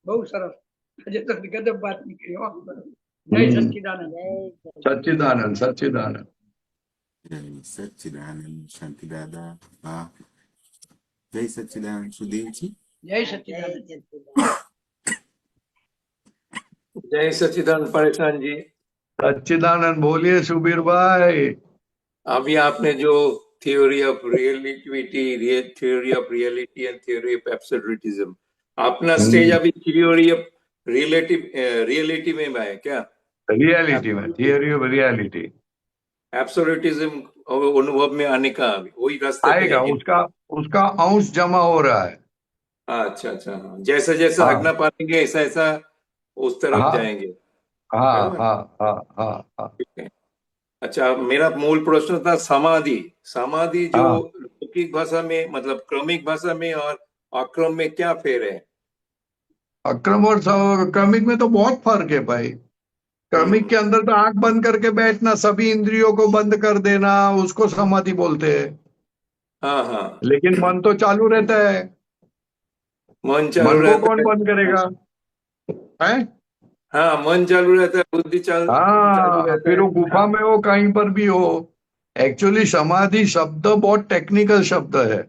બહુ સરસ. આજે તો ગજબ વાત નીકળી હો. જય સચ્ચિદાનંદ. સચ્ચિદાનંદ સચ્ચિદાનંદ. જય સચ્ચિદાનંદ શાંતિ દાદા. હા, જય સચ્ચિદાનંદ સુધીરજી. જય સચ્ચિદાનંદ. जय सच्चिदानंद परेशान जी। सच्चिदानंद बोलिए सुबीर भाई। अभी आपने जो theory of reality, theory of reality and theory of absolutism, अपना स्टेज अभी थ्योरी ऑफ रियलिटी में है क्या? रियलिटी में, थियरी ऑफ रियलिटी एब्सोल्यूटिज्म अनुभव में आने का अभी वही रास्ते पे आएगा, है। उसका अंश जमा हो रहा है। अच्छा अच्छा, हाँ, जैसा जैसा हाँ। आज्ञा पाएंगे ऐसा ऐसा उस तरफ हाँ। जाएंगे। हाँ बराबर? हाँ हाँ हाँ हाँ ठीक है। अच्छा, मेरा मूल प्रश्न था समाधि। समाधि जो हाँ। लौकिक भाषा में, मतलब क्रमिक भाषा में और अक्रम में क्या फेर है? अक्रम और क्रमिक में तो बहुत फर्क है भाई। क्रमिक के अंदर तो आंख बंद करके बैठना, सभी इंद्रियों को बंद कर देना, उसको समाधि बोलते हैं। हाँ हाँ, लेकिन मन तो चालू रहता है। मन चालू मन को रहता कौन है। बंद करेगा? हैं? हाँ, मन चालू रहता है, बुद्धि चालू हाँ, रहता फिर है। वो गुफा में हो, कहीं पर भी हो। एक्चुअली समाधि शब्द बहुत टेक्निकल शब्द है,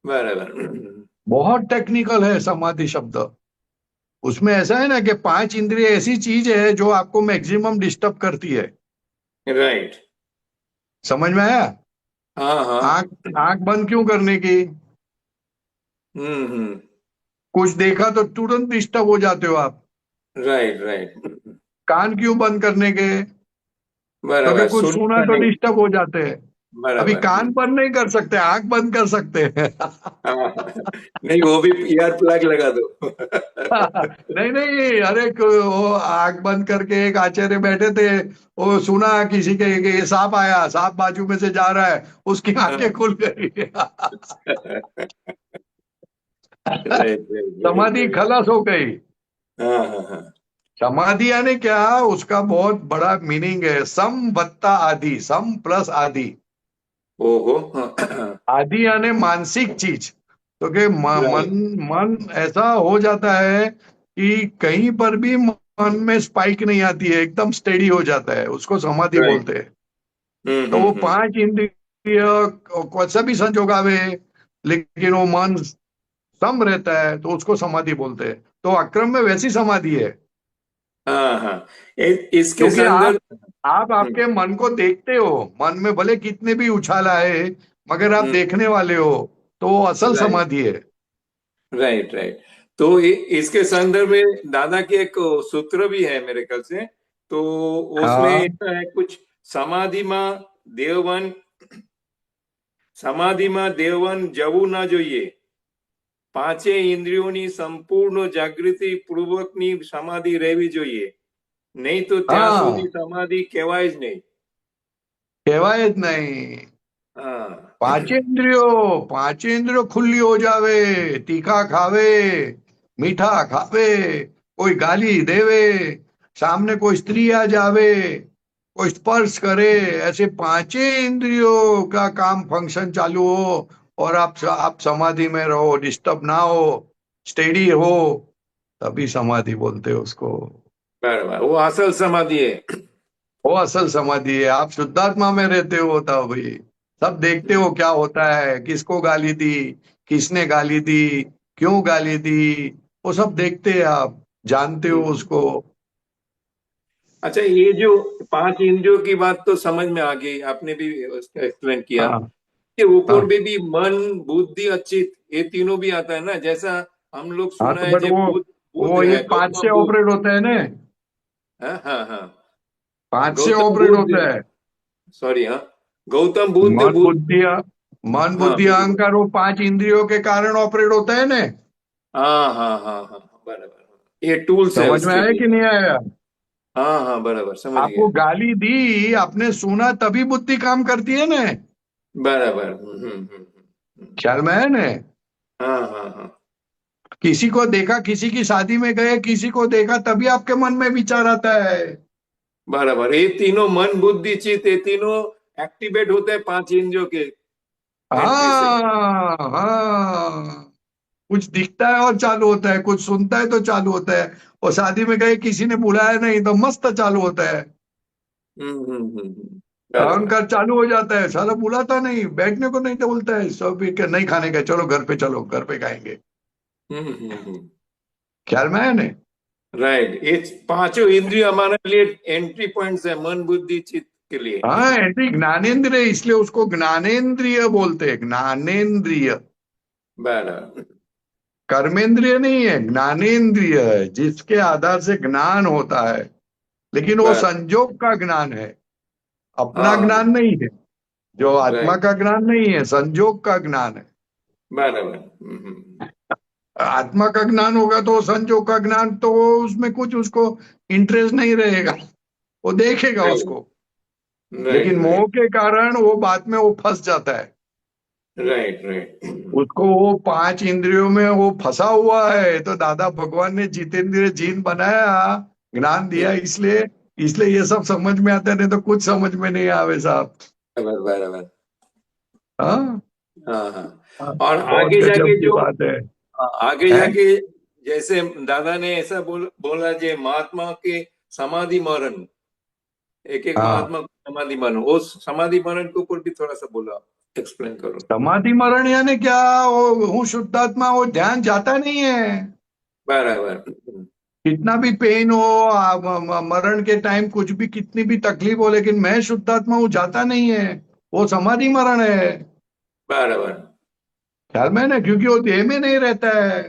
बराबर। बहुत टेक्निकल है समाधि शब्द। उसमें ऐसा है ना कि 5 इंद्रिय ऐसी चीज है जो आपको मैक्सिमम डिस्टर्ब करती है। राइट। समझ में आया? हाँ हाँ। आंख आंख बंद क्यों करने की? हम्म। कुछ देखा तो तुरंत डिस्टर्ब हो जाते हो आप। राइट राइट, कान क्यों बंद करने के? बराबर। क्योंकि कुछ सुना सुनना तो नहीं। डिस्टर्ब हो जाते हैं। अभी बराबर। कान बंद नहीं कर सकते, आंख बंद कर सकते हैं। हाँ, नहीं वो भी ईयर प्लग लगा दो। नहीं नहीं, अरे वो आंख बंद करके एक आचार्य बैठे थे, वो सुना किसी के कि ये सांप आया, सांप बाजू में से जा रहा है, उसकी आंखें खुल गई। राइट समाधि राइट। खलास हो गई। हाँ हाँ हाँ। समाधि यानी क्या? उसका बहुत बड़ा मीनिंग है, सम वत्ता आदि, सम प्लस आदि। ओहो। हाँ, आदि यानी मानसिक चीज। तो कि Right. मन ऐसा हो जाता है कि कहीं पर भी मन में स्पाइक नहीं आती है, एकदम स्टेडी हो जाता है, उसको समाधि Right. बोलते हैं। तो वो 5 इंद्रिय कैसा भी संजोग आवे, लेकिन वो मन सम रहता है, तो उसको समाधि बोलते हैं। तो अक्रम में वैसी समाधि है, हाँ हाँ, इसके क्योंकि संदर्भ। आप आपके मन को देखते हो, मन में भले कितने भी उछाल आए, मगर आप देखने वाले हो, तो वो असल Right. समाधि है। Right right. तो इसके संदर्भ में दादा की एक सूत्र भी है मेरे ख्याल से, तो उसमें हाँ। ऐसा है कुछ, સમાધિમાં દેવવન જવું ના જોઈએ, પાંચે ઇન્દ્રિયોની સંપૂર્ણ જાગૃતિ પૂર્વકની સમાધિ રહેવી જોઈએ, નહીં તો ત્યાં हाँ, સુધી સમાધિ કહેવાય જ નહીં। કહેવાય જ નહીં। હા, પાંચે इंद्रियों खुली हो जावे, तीखा खावे, मीठा खावे, कोई गाली देवे, सामने कोई स्त्री आ जावे, कोई स्पर्श करे, ऐसे 5 इंद्रियों का काम फंक्शन चालू हो और आप समाधि में रहो, डिस्टर्ब ना हो, स्टेडी हो, तभी समाधि बोलते हैं उसको। બરાબર, वो असल समाधि है। वो असल समाधि है। आप शुद्धात्मा में रहते हो तब भाई, सब देखते हो क्या होता है, किसको गाली दी, किसने गाली दी, क्यों गाली दी, वो सब देखते हैं आप, जानते हो उसको। अच्छा, ये जो 5 इंद्रियों की बात तो समझ में आ गई, आपने भी एक्सप्लेन किया हाँ कि ऊपर हाँ भी मन बुद्धि अचित ये तीनों भी आता है ना, जैसा हम लोग हाँ, सुना तो है बट जो वो बुद्ध ये है, 5 से गौतम बुद्ध। ऑपरेट होता है ना, हाँ हाँ हाँ, 5 से गौतम ऑपरेट बुद्ध, होता है। सॉरी, हाँ, गौतम बुद्ध मन बुद्ध। बुद्धि मन हाँ बुद्धि अहंकार, वो 5 इंद्रियों के कारण ऑपरेट होता है ना। हाँ हाँ हाँ हाँ, बराबर, ये टूल्स है समझ में उसके आया लिए। कि नहीं आया? हाँ हाँ बराबर समझ आपको गया गाली दी, आपने सुना, तभी बुद्धि काम करती है ना। बराबर ख्याल में है ना? हाँ हाँ हाँ किसी को देखा, किसी की शादी में गए, किसी को देखा, तभी आपके मन में विचार आता है। बराबर ये तीनों मन बुद्धि चित्त ये तीनों एक्टिवेट होते हैं 5 इंद्रियों के एंट्री से। हाँ हाँ, कुछ दिखता है और चालू होता है, कुछ सुनता है तो चालू होता है। और शादी में गए, किसी ने बुलाया नहीं तो मस्त चालू होता है, बराबर अहंकार चालू हो जाता है। साला बुलाता नहीं, बैठने को नहीं तो बोलता है, सब नहीं खाने का, चलो घर पे, चलो घर पे खाएंगे। ख्याल में है ना? राइट ये पांचों इंद्रिय हमारे लिए एंट्री पॉइंट्स है मन बुद्धि चित्त के लिए। हाँ, ऐसी ज्ञानेन्द्रिय, इसलिए उसको ज्ञानेन्द्रिय बोलते हैं, ज्ञानेन्द्रिय। बराबर कर्मेंद्रिय नहीं है, ज्ञानेन्द्रिय है, जिसके आधार से ज्ञान होता है। लेकिन वो बराबर संजोग का ज्ञान है, अपना हाँ ज्ञान नहीं है। जो आत्मा राइट का ज्ञान नहीं है, संजोग का ज्ञान है। बराबर आत्मा का ज्ञान होगा तो संजोग का ज्ञान, तो उसमें कुछ उसको इंटरेस्ट नहीं रहेगा, वो देखेगा राइट उसको। राइट लेकिन मोह के कारण वो बात में वो फंस जाता है। राइट राइट उसको वो 5 इंद्रियों में वो फंसा हुआ है। तो दादा भगवान ने जितेंद्रिय जीन बनाया, ज्ञान दिया, इसलिए इसलिए ये सब समझ में आता है, नहीं तो कुछ समझ में नहीं आवे साहब। बराबर बराबर हाँ, हाँ हाँ और बहुत आगे गजब जाके की जो बात है। आगे हैं? जाके जैसे दादा ने ऐसा बोला जे महात्मा के समाधि मरण एक एक हाँ, महात्मा को समाधि मरण वो समाधि मरण के ऊपर भी थोड़ा सा बोला एक्सप्लेन करो। समाधि मरण यानी क्या? वो हूँ शुद्धात्मा, वो ध्यान जाता नहीं है। बराबर कितना भी पेन हो, मरण के टाइम कुछ भी, कितनी भी तकलीफ हो, लेकिन मैं शुद्धात्मा हूँ जाता नहीं है, वो समाधि मरण है। बराबर ख्याल में है ना? क्योंकि वो देह में नहीं रहता है।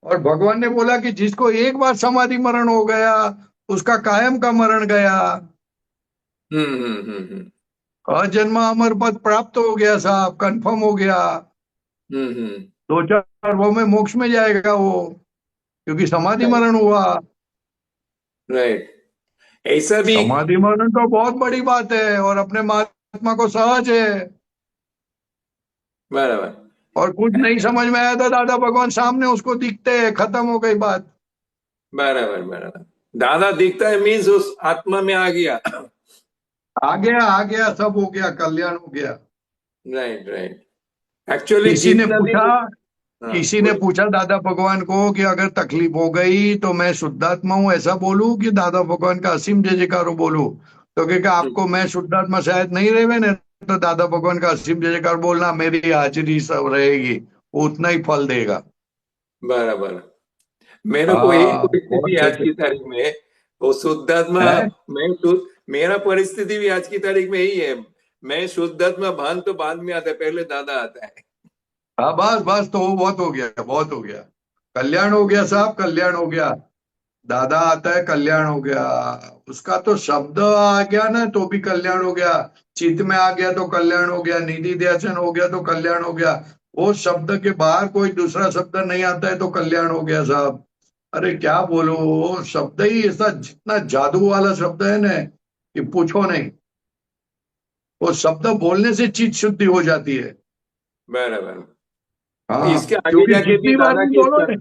और भगवान ने बोला कि जिसको एक बार समाधि मरण हो गया, उसका कायम का मरण गया, हम्म अजन्मा अमर पद प्राप्त हो गया साहब, कंफर्म हो गया। हम्म 2-4 वो में मोक्ष में जाएगा वो, क्योंकि समाधि राइट मरण हुआ। राइट ऐसा भी समाधि मरण तो बहुत बड़ी बात है, और अपने महात्मा को सहज है। बराबर और कुछ नहीं समझ में आया तो दादा भगवान सामने उसको दिखते हैं, खत्म हो गई बात। बराबर बराबर दादा दिखता है मीन्स उस आत्मा में आ गया। आ गया, आ गया, सब हो गया, कल्याण हो गया। राइट राइट एक्चुअली किसी ने जितना भी पूछा हाँ किसी ने बोलो पूछा दादा भगवान को कि अगर तकलीफ हो गई तो मैं शुद्धात्मा हूँ ऐसा बोलूं, कि दादा भगवान का असीम जय जयकारो बोलूं? तो क्या आपको मैं शुद्धात्मा शायद नहीं रहे ने, तो दादा भगवान का असीम जय जयकार बोलना, मेरी हाजिरी सब रहेगी, वो उतना ही फल देगा। बराबर मेरे को यही हाँ, परिस्थिति बहुत है आज सच्चे की तारीख में वो शुद्धात्मा है। मैं शुद्ध मेरा परिस्थिति भी आज की तारीख में यही है मैं शुद्धात्मा भान तो बाद में आता है पहले दादा आता है। हाँ, बस बस, तो वो बहुत हो गया, बहुत हो गया, कल्याण हो गया साहब, कल्याण हो गया। दादा आता है, कल्याण हो गया। उसका तो शब्द आ गया ना, तो भी कल्याण हो गया। चित्त में आ गया तो कल्याण हो गया, निधि ध्यान हो गया तो कल्याण हो गया। वो शब्द के बाहर कोई दूसरा शब्द नहीं आता है तो कल्याण हो गया साहब। अरे क्या बोलो, वो शब्द ही ऐसा, जितना जादू वाला शब्द है ना, कि पूछो नहीं। वो शब्द बोलने से चित्त शुद्धि हो जाती है। बराबर हाँ, इसके आगे क्योंकि जाके भी जितनी बार दादा भी की बोलो ना,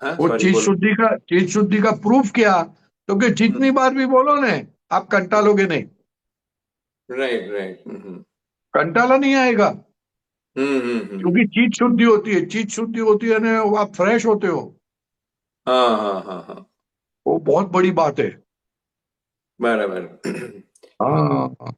हाँ वो सॉरी बोलो चित्त शुद्धि का प्रूफ क्या? तो कि जितनी बार भी बोलो ना, आप कंटालोगे नहीं, राइट राइट कंटाला नहीं आएगा। हम्म क्योंकि चित्त शुद्धि होती है, चित्त शुद्धि होती है ना, वो आप फ्रेश होते हो। हाँ हाँ हाँ हाँ वो बहुत बड़ी बात है। बराबर हाँ,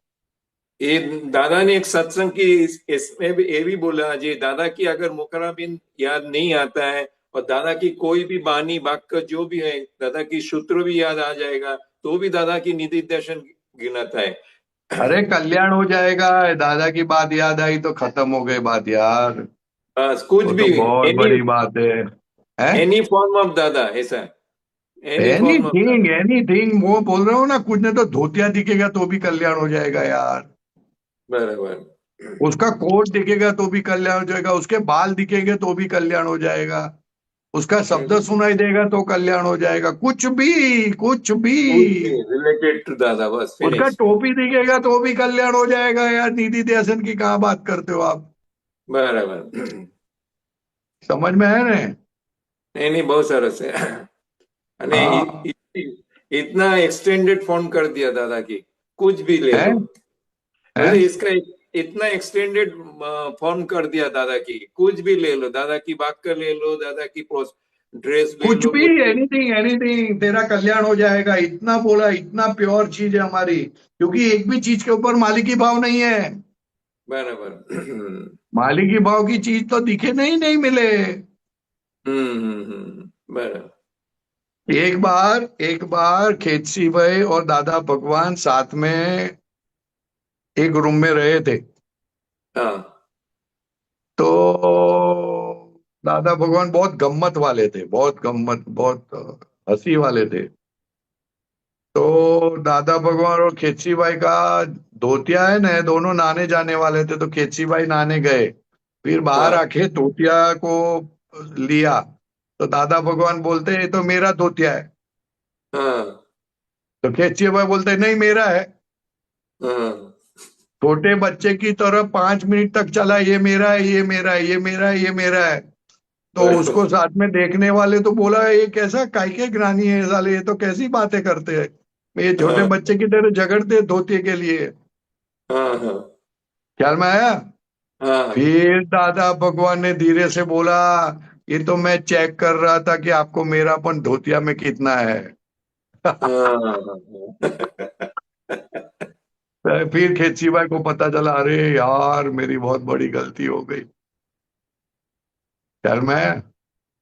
ये दादा ने एक सत्संग की इसमें भी ये भी बोला जी दादा की अगर मुकराबिन याद नहीं आता है और दादा की कोई भी बानी वाक्य जो भी है दादा की सूत्र भी याद आ जाएगा तो भी दादा की निधि दर्शन गिनाता है। अरे कल्याण हो जाएगा। दादा की बात याद आई तो खत्म हो गई बात यार। बस कुछ वो भी तो बहुत एनी बड़ी बात है? एनी फॉर्म ऑफ दादा ऐसा एनी फॉर्म ऑफ एनीथिंग, दादा एनीथिंग, वो बोल रहा हूँ ना, कुछ नहीं तो धोतिया दिखेगा तो भी कल्याण हो जाएगा यार। बराबर उसका कोट दिखेगा तो भी कल्याण हो जाएगा, उसके बाल दिखेंगे तो भी कल्याण हो जाएगा। उसका शब्द सुनाई देगा तो कल्याण हो जाएगा। कुछ भी रिलेटेड टू दादा, बस उसका फिनिश। टोपी दिखेगा तो भी कल्याण हो जाएगा। यार निधि ध्यान की कहाँ बात करते हो आप? बराबर। समझ में है ना? नहीं नहीं, बहुत सरस है। અને हाँ इतना एक्सटेंडेड फोन कर दिया दादा की, कुछ भी ले है, लो। है? बोले इसका इतना एक्सटेंडेड फोन कर दिया दादा की, कुछ भी ले लो, दादा की बाकर ले लो, दादा की ड्रेस ले कुछ लो, भी, कुछ भी। एनीथिंग एनीथिंग, तेरा कल्याण हो जाएगा। इतना बोला, इतना प्योर चीज है हमारी, क्योंकि एक भी चीज के ऊपर मालिकी भाव नहीं है। बराबर। मालिकी भाव की चीज तो दिखे नहीं मिले। बराबर। एक बार खेतसी भाई और दादा भगवान साथ में एक रूम में रहे थे। हाँ तो दादा भगवान बहुत गम्मत वाले थे, बहुत गम्मत, बहुत हंसी वाले थे। तो दादा भगवान और खेतसी भाई का धोतिया है ना, दोनों नहाने जाने वाले थे। तो खेतसी भाई नहाने गए, फिर बाहर हाँ आके धोतिया को लिया। तो दादा भगवान बोलते ये तो मेरा धोतिया है। हाँ तो खेतसी भाई बोलते नहीं मेरा है। हाँ। छोटे बच्चे की तरह 5 मिनट तक चला, ये मेरा है, ये मेरा है, ये मेरा है, ये मेरा है। तो उसको बराबर। साथ में देखने वाले तो बोला ये कैसा काय के ज्ञानी है साले, ये तो कैसी बातें करते हैं, ये छोटे हाँ बच्चे की तरह झगड़ते धोती के लिए। हाँ हाँ ख्याल में आया? हाँ फिर दादा भगवान ने धीरे से बोला ये तो मैं चेक कर रहा था कि आपको मेरापन धोतिया में कितना है। हाँ। फिर खेची भाई को पता चला, अरे यार मेरी बहुत बड़ी गलती हो गई। ख्याल में आया?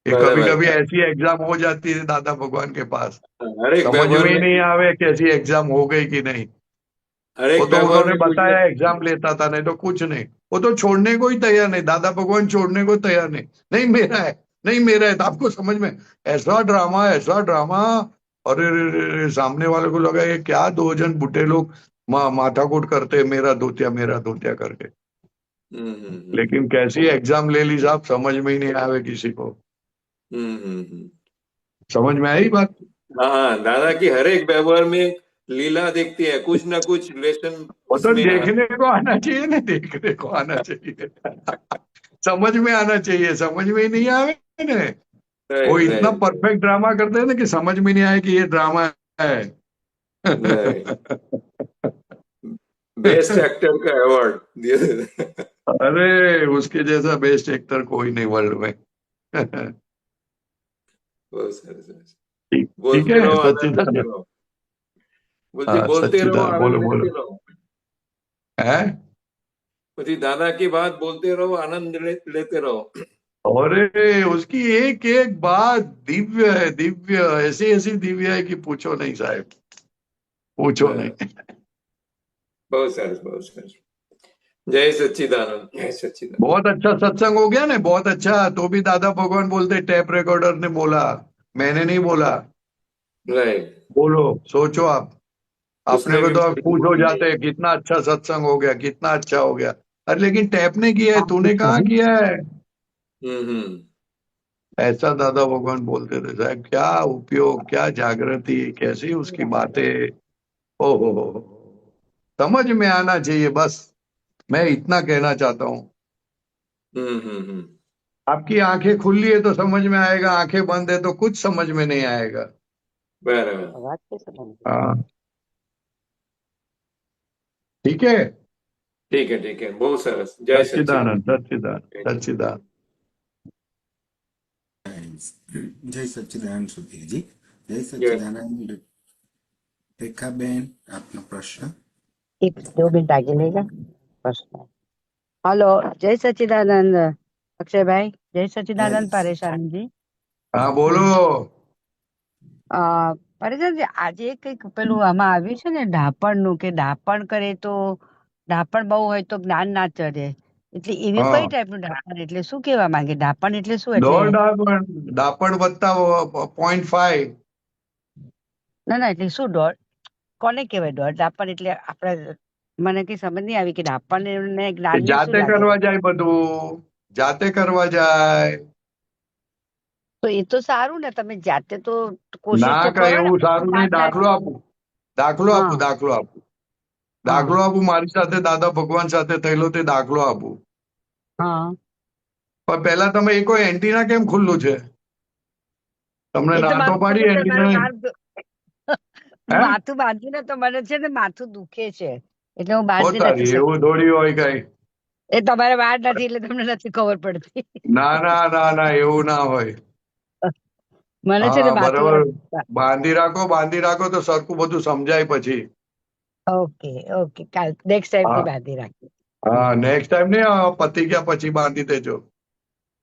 ये कभी बराबर। कभी ऐसी एग्जाम हो जाती है दादा भगवान के पास, हर एक समझ में व्यवहार ही में, नहीं आवे कैसी एग्जाम हो गई कि नहीं। हर वो एक तो व्यवहार उन्होंने में कुछ बताया ना एग्जाम लेता था, नहीं तो कुछ नहीं। वो तो छोड़ने को ही तैयार नहीं, दादा भगवान छोड़ने को तैयार नहीं। नहीं मेरा है, नहीं मेरा है। तो आपको समझ में, ऐसा ड्रामा, ऐसा ड्रामा। और सामने वाले को लगा ये क्या दो जन बुढ़े लोग माथाकूट करते हैं, मेरा धोतिया करके। हम्म। लेकिन कैसी एग्जाम ले ली साहब, समझ में ही नहीं आवे किसी को। हम्म। समझ में आई बात? हाँ, दादा की हर एक व्यवहार में लीला देखती है, कुछ ना कुछ लेसन वो तो उसमें देखने को आना चाहिए ना, देखने को आना चाहिए। समझ में आना चाहिए, समझ में ही नहीं आवे ना। वो राइट इतना राइट परफेक्ट ड्रामा करते हैं ना कि समझ में नहीं आए कि ये ड्रामा है। राइट। बेस्ट एक्टर का अवार्ड दिया। अरे उसके जैसा बेस्ट एक्टर कोई नहीं वर्ल्ड में। बहुत सरस। ठीक, ठीक बोलते है रहो, आनंद लेते सच्चिदानंद। रहो। बोलते हाँ बोलते रहो, सच्चिदानंद, बोलो आनंद बोलो। लेते रहो। है? बोलती दादा की बात बोलते रहो, आनंद लेते रहो। अरे उसकी एक एक बात दिव्य है, दिव्य, ऐसी ऐसी दिव्य है कि पूछो नहीं साहब, पूछो नहीं। बहुत सरस, बहुत सरस। जय सच्चिदानंद, जय सच्चिदानंद। बहुत अच्छा सत्संग हो गया ना, बहुत अच्छा। तो भी दादा भगवान बोलते टेप रिकॉर्डर ने बोला, मैंने नहीं बोला। राइट। बोलो, सोचो आप। अपने उसने को भी तो आप बोली खुश हो बोली। जाते हैं कितना अच्छा सत्संग हो गया, कितना अच्छा हो गया। अरे लेकिन टैप ने किया है, तूने कहाँ किया है? हम्म। ऐसा दादा भगवान बोलते थे साहब। क्या उपयोग, क्या जागृति, कैसी उसकी बातें। ओहो, समझ में आना चाहिए बस। मैं इतना कहना चाहता हूँ। हम्म। आपकी आंखें खुली है तो समझ में आएगा, आंखें बंद है तो कुछ समझ में नहीं आएगा। बराबर। વાત कैसे बंद हाँ ठीक है। ठीक है, बहुत सरस। जय सच्चिदानंद, सच्चिदानंद। सच्चिदानंद, सच्चिदानंद। જય સચ્ચિદાનંદ સુધીરજી. જય जय। સચ્ચિદાનંદ. રેખાબેન, આપનો પ્રશ્ન. एक 2 मिनट आगे लेगा प्रश्न। हेलो, जय सच्चिदानंद अक्षय भाई, जय सच्चिदानंद परेशान जी। हाँ बोलो। પરેશાનજી આજે કંઈક પેલું આમાં આવ્યું છે ને ડાપણનું, કે ડાપણ કરે તો ડાપણ બહુ હોય તો જ્ઞાન ના ચડે, એટલે એવી हाँ કઈ ટાઈપનું ડાપણ, એટલે શું કહેવા માંગે? ડાપણ એટલે શું? એટલે દોઢ ડાપણ વત્તા 0.5. ના એટલે શું દોઢ, કોને કહેવાય દોઢ ડાપણ? એટલે આપણે, મને કઈ સમજ નહીં આવી કે ડાપણ ને જ્ઞાન ને શું જાતે લાગે? કરવા જાય બધું, જાતે કરવા જાય. તો તો એ તો સારું ને, તમે જાતે તો કોશિશ ના તો કઈ કરો ને. એવું સારું નહીં. દાખલો આપું, દાખલો આપું, હા દાખલો આપું, હા દાખલો આપું. મારી સાથે દાદા ભગવાન સાથે થયેલો તે દાખલો આપું. હા. પણ પહેલા તમે એ કોઈ એન્ટીના કેમ ખુલ્લું છે? તમને એ તો ના તો મારું પાડી ખુલ્લું છે, મારું એન્ટીના. હે માથું બાંધીને તો મને છે ને માથું દુખે છે, એટલે હું બાંધી નથી પોતાની એવું શકતી. થોડી હોય કઈ. એ તમારે વાર નથી એટલે તમને નથી ખબર પડતી. ના ના ના ના, એવું ના હોય. મને છે ને હા માથું બરાબર. બાંધી રાખો, બાંધી રાખો તો સરખું બધું સમજાય પછી. ઓકે ઓકે, કાલ નેક્સ્ટ ટાઈમ થી હા બાંધી રાખી. હા, નેક્સ્ટ ટાઈમ નહીં, પતી ગયા પછી બાંધી દેજો.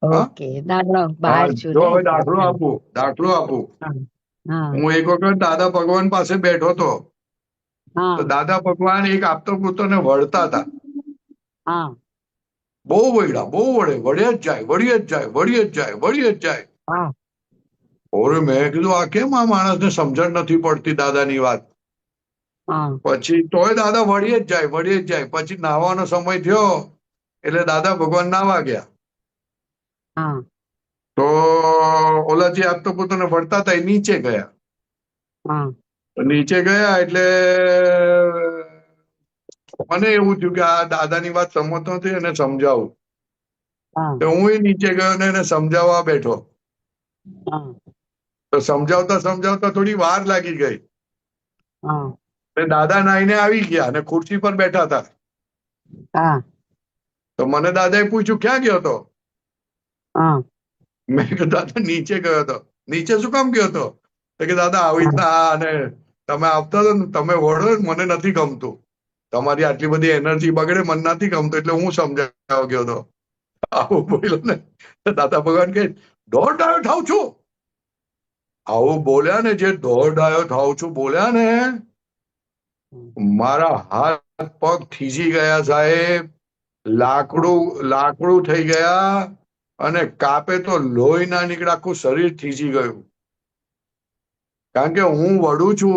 હા ઓકે, ના ના, હા. બહાર છું જો ને હવે એટલે. દાખલો આપું, દાખલો આપું. હા હા હું એક વખત દાદા ભગવાન પાસે બેઠો હતો, હા તો દાદા ભગવાન એક આપતો પુત્રને વળતા હતા. હા બહુ વળ્યા, બહુ વળે, વળ્યા જ જાય, વળ્યા જ જાય, વળ્યા જ જાય, વળ્યા જ જાય. હા ઓરે મેં કીધું આ કેમ આ માણસને સમજણ નથી પડતી દાદાની વાત. હા પછી તોય દાદા વળીએ જ જાય, વળીએ જ જાય. પછી નાહવાનો સમય થયો એટલે દાદા ભગવાન નાહવા ગયા. હા તો ઓલા જે આપતો પુત્રને વળતા હતા એ નીચે ગયા. હા તો નીચે ગયા એટલે મને એવું થયું કે આ દાદાની વાત સમજતો નથી, એને સમજાવું. હા તો હું નીચે ગયો ને એને સમજાવવા બેઠો. હા તો સમજાવતા સમજાવતા થોડી વાર લાગી ગઈ. હા એટલે દાદા નાઈને આવી ગયા અને ખુરશી પર બેઠા હતા. હા તો મને દાદાએ પૂછ્યું ક્યાં ગયો હતો? હા મેં કીધું દાદા નીચે ગયો હતો. નીચે શું કામ ગયો હતો? તો કે દાદા આવી રીતના અને તમે આવતા હતા ને, તમે વળો ને, મને નથી ગમતું. તમારી આટલી બધી એનર્જી બગડે, મને નથી ગમતું, એટલે હું સમજાવવા ગયો હતો. આવું બોલ્યો ને, દાદા ભગવાન કહે દોઢ ડાયો થાવ છું. આવું બોલ્યા ને, જે દોઢ ડાયો થાવ છું બોલ્યા ને, મારા હાથ પગ થીજી ગયા સાહેબ. લાકડું લાકડું થઈ ગયા અને કાપે તો લોહી ના નીકળે, આખું શરીર થીજી ગયું. કારણ કે હું વળું છું,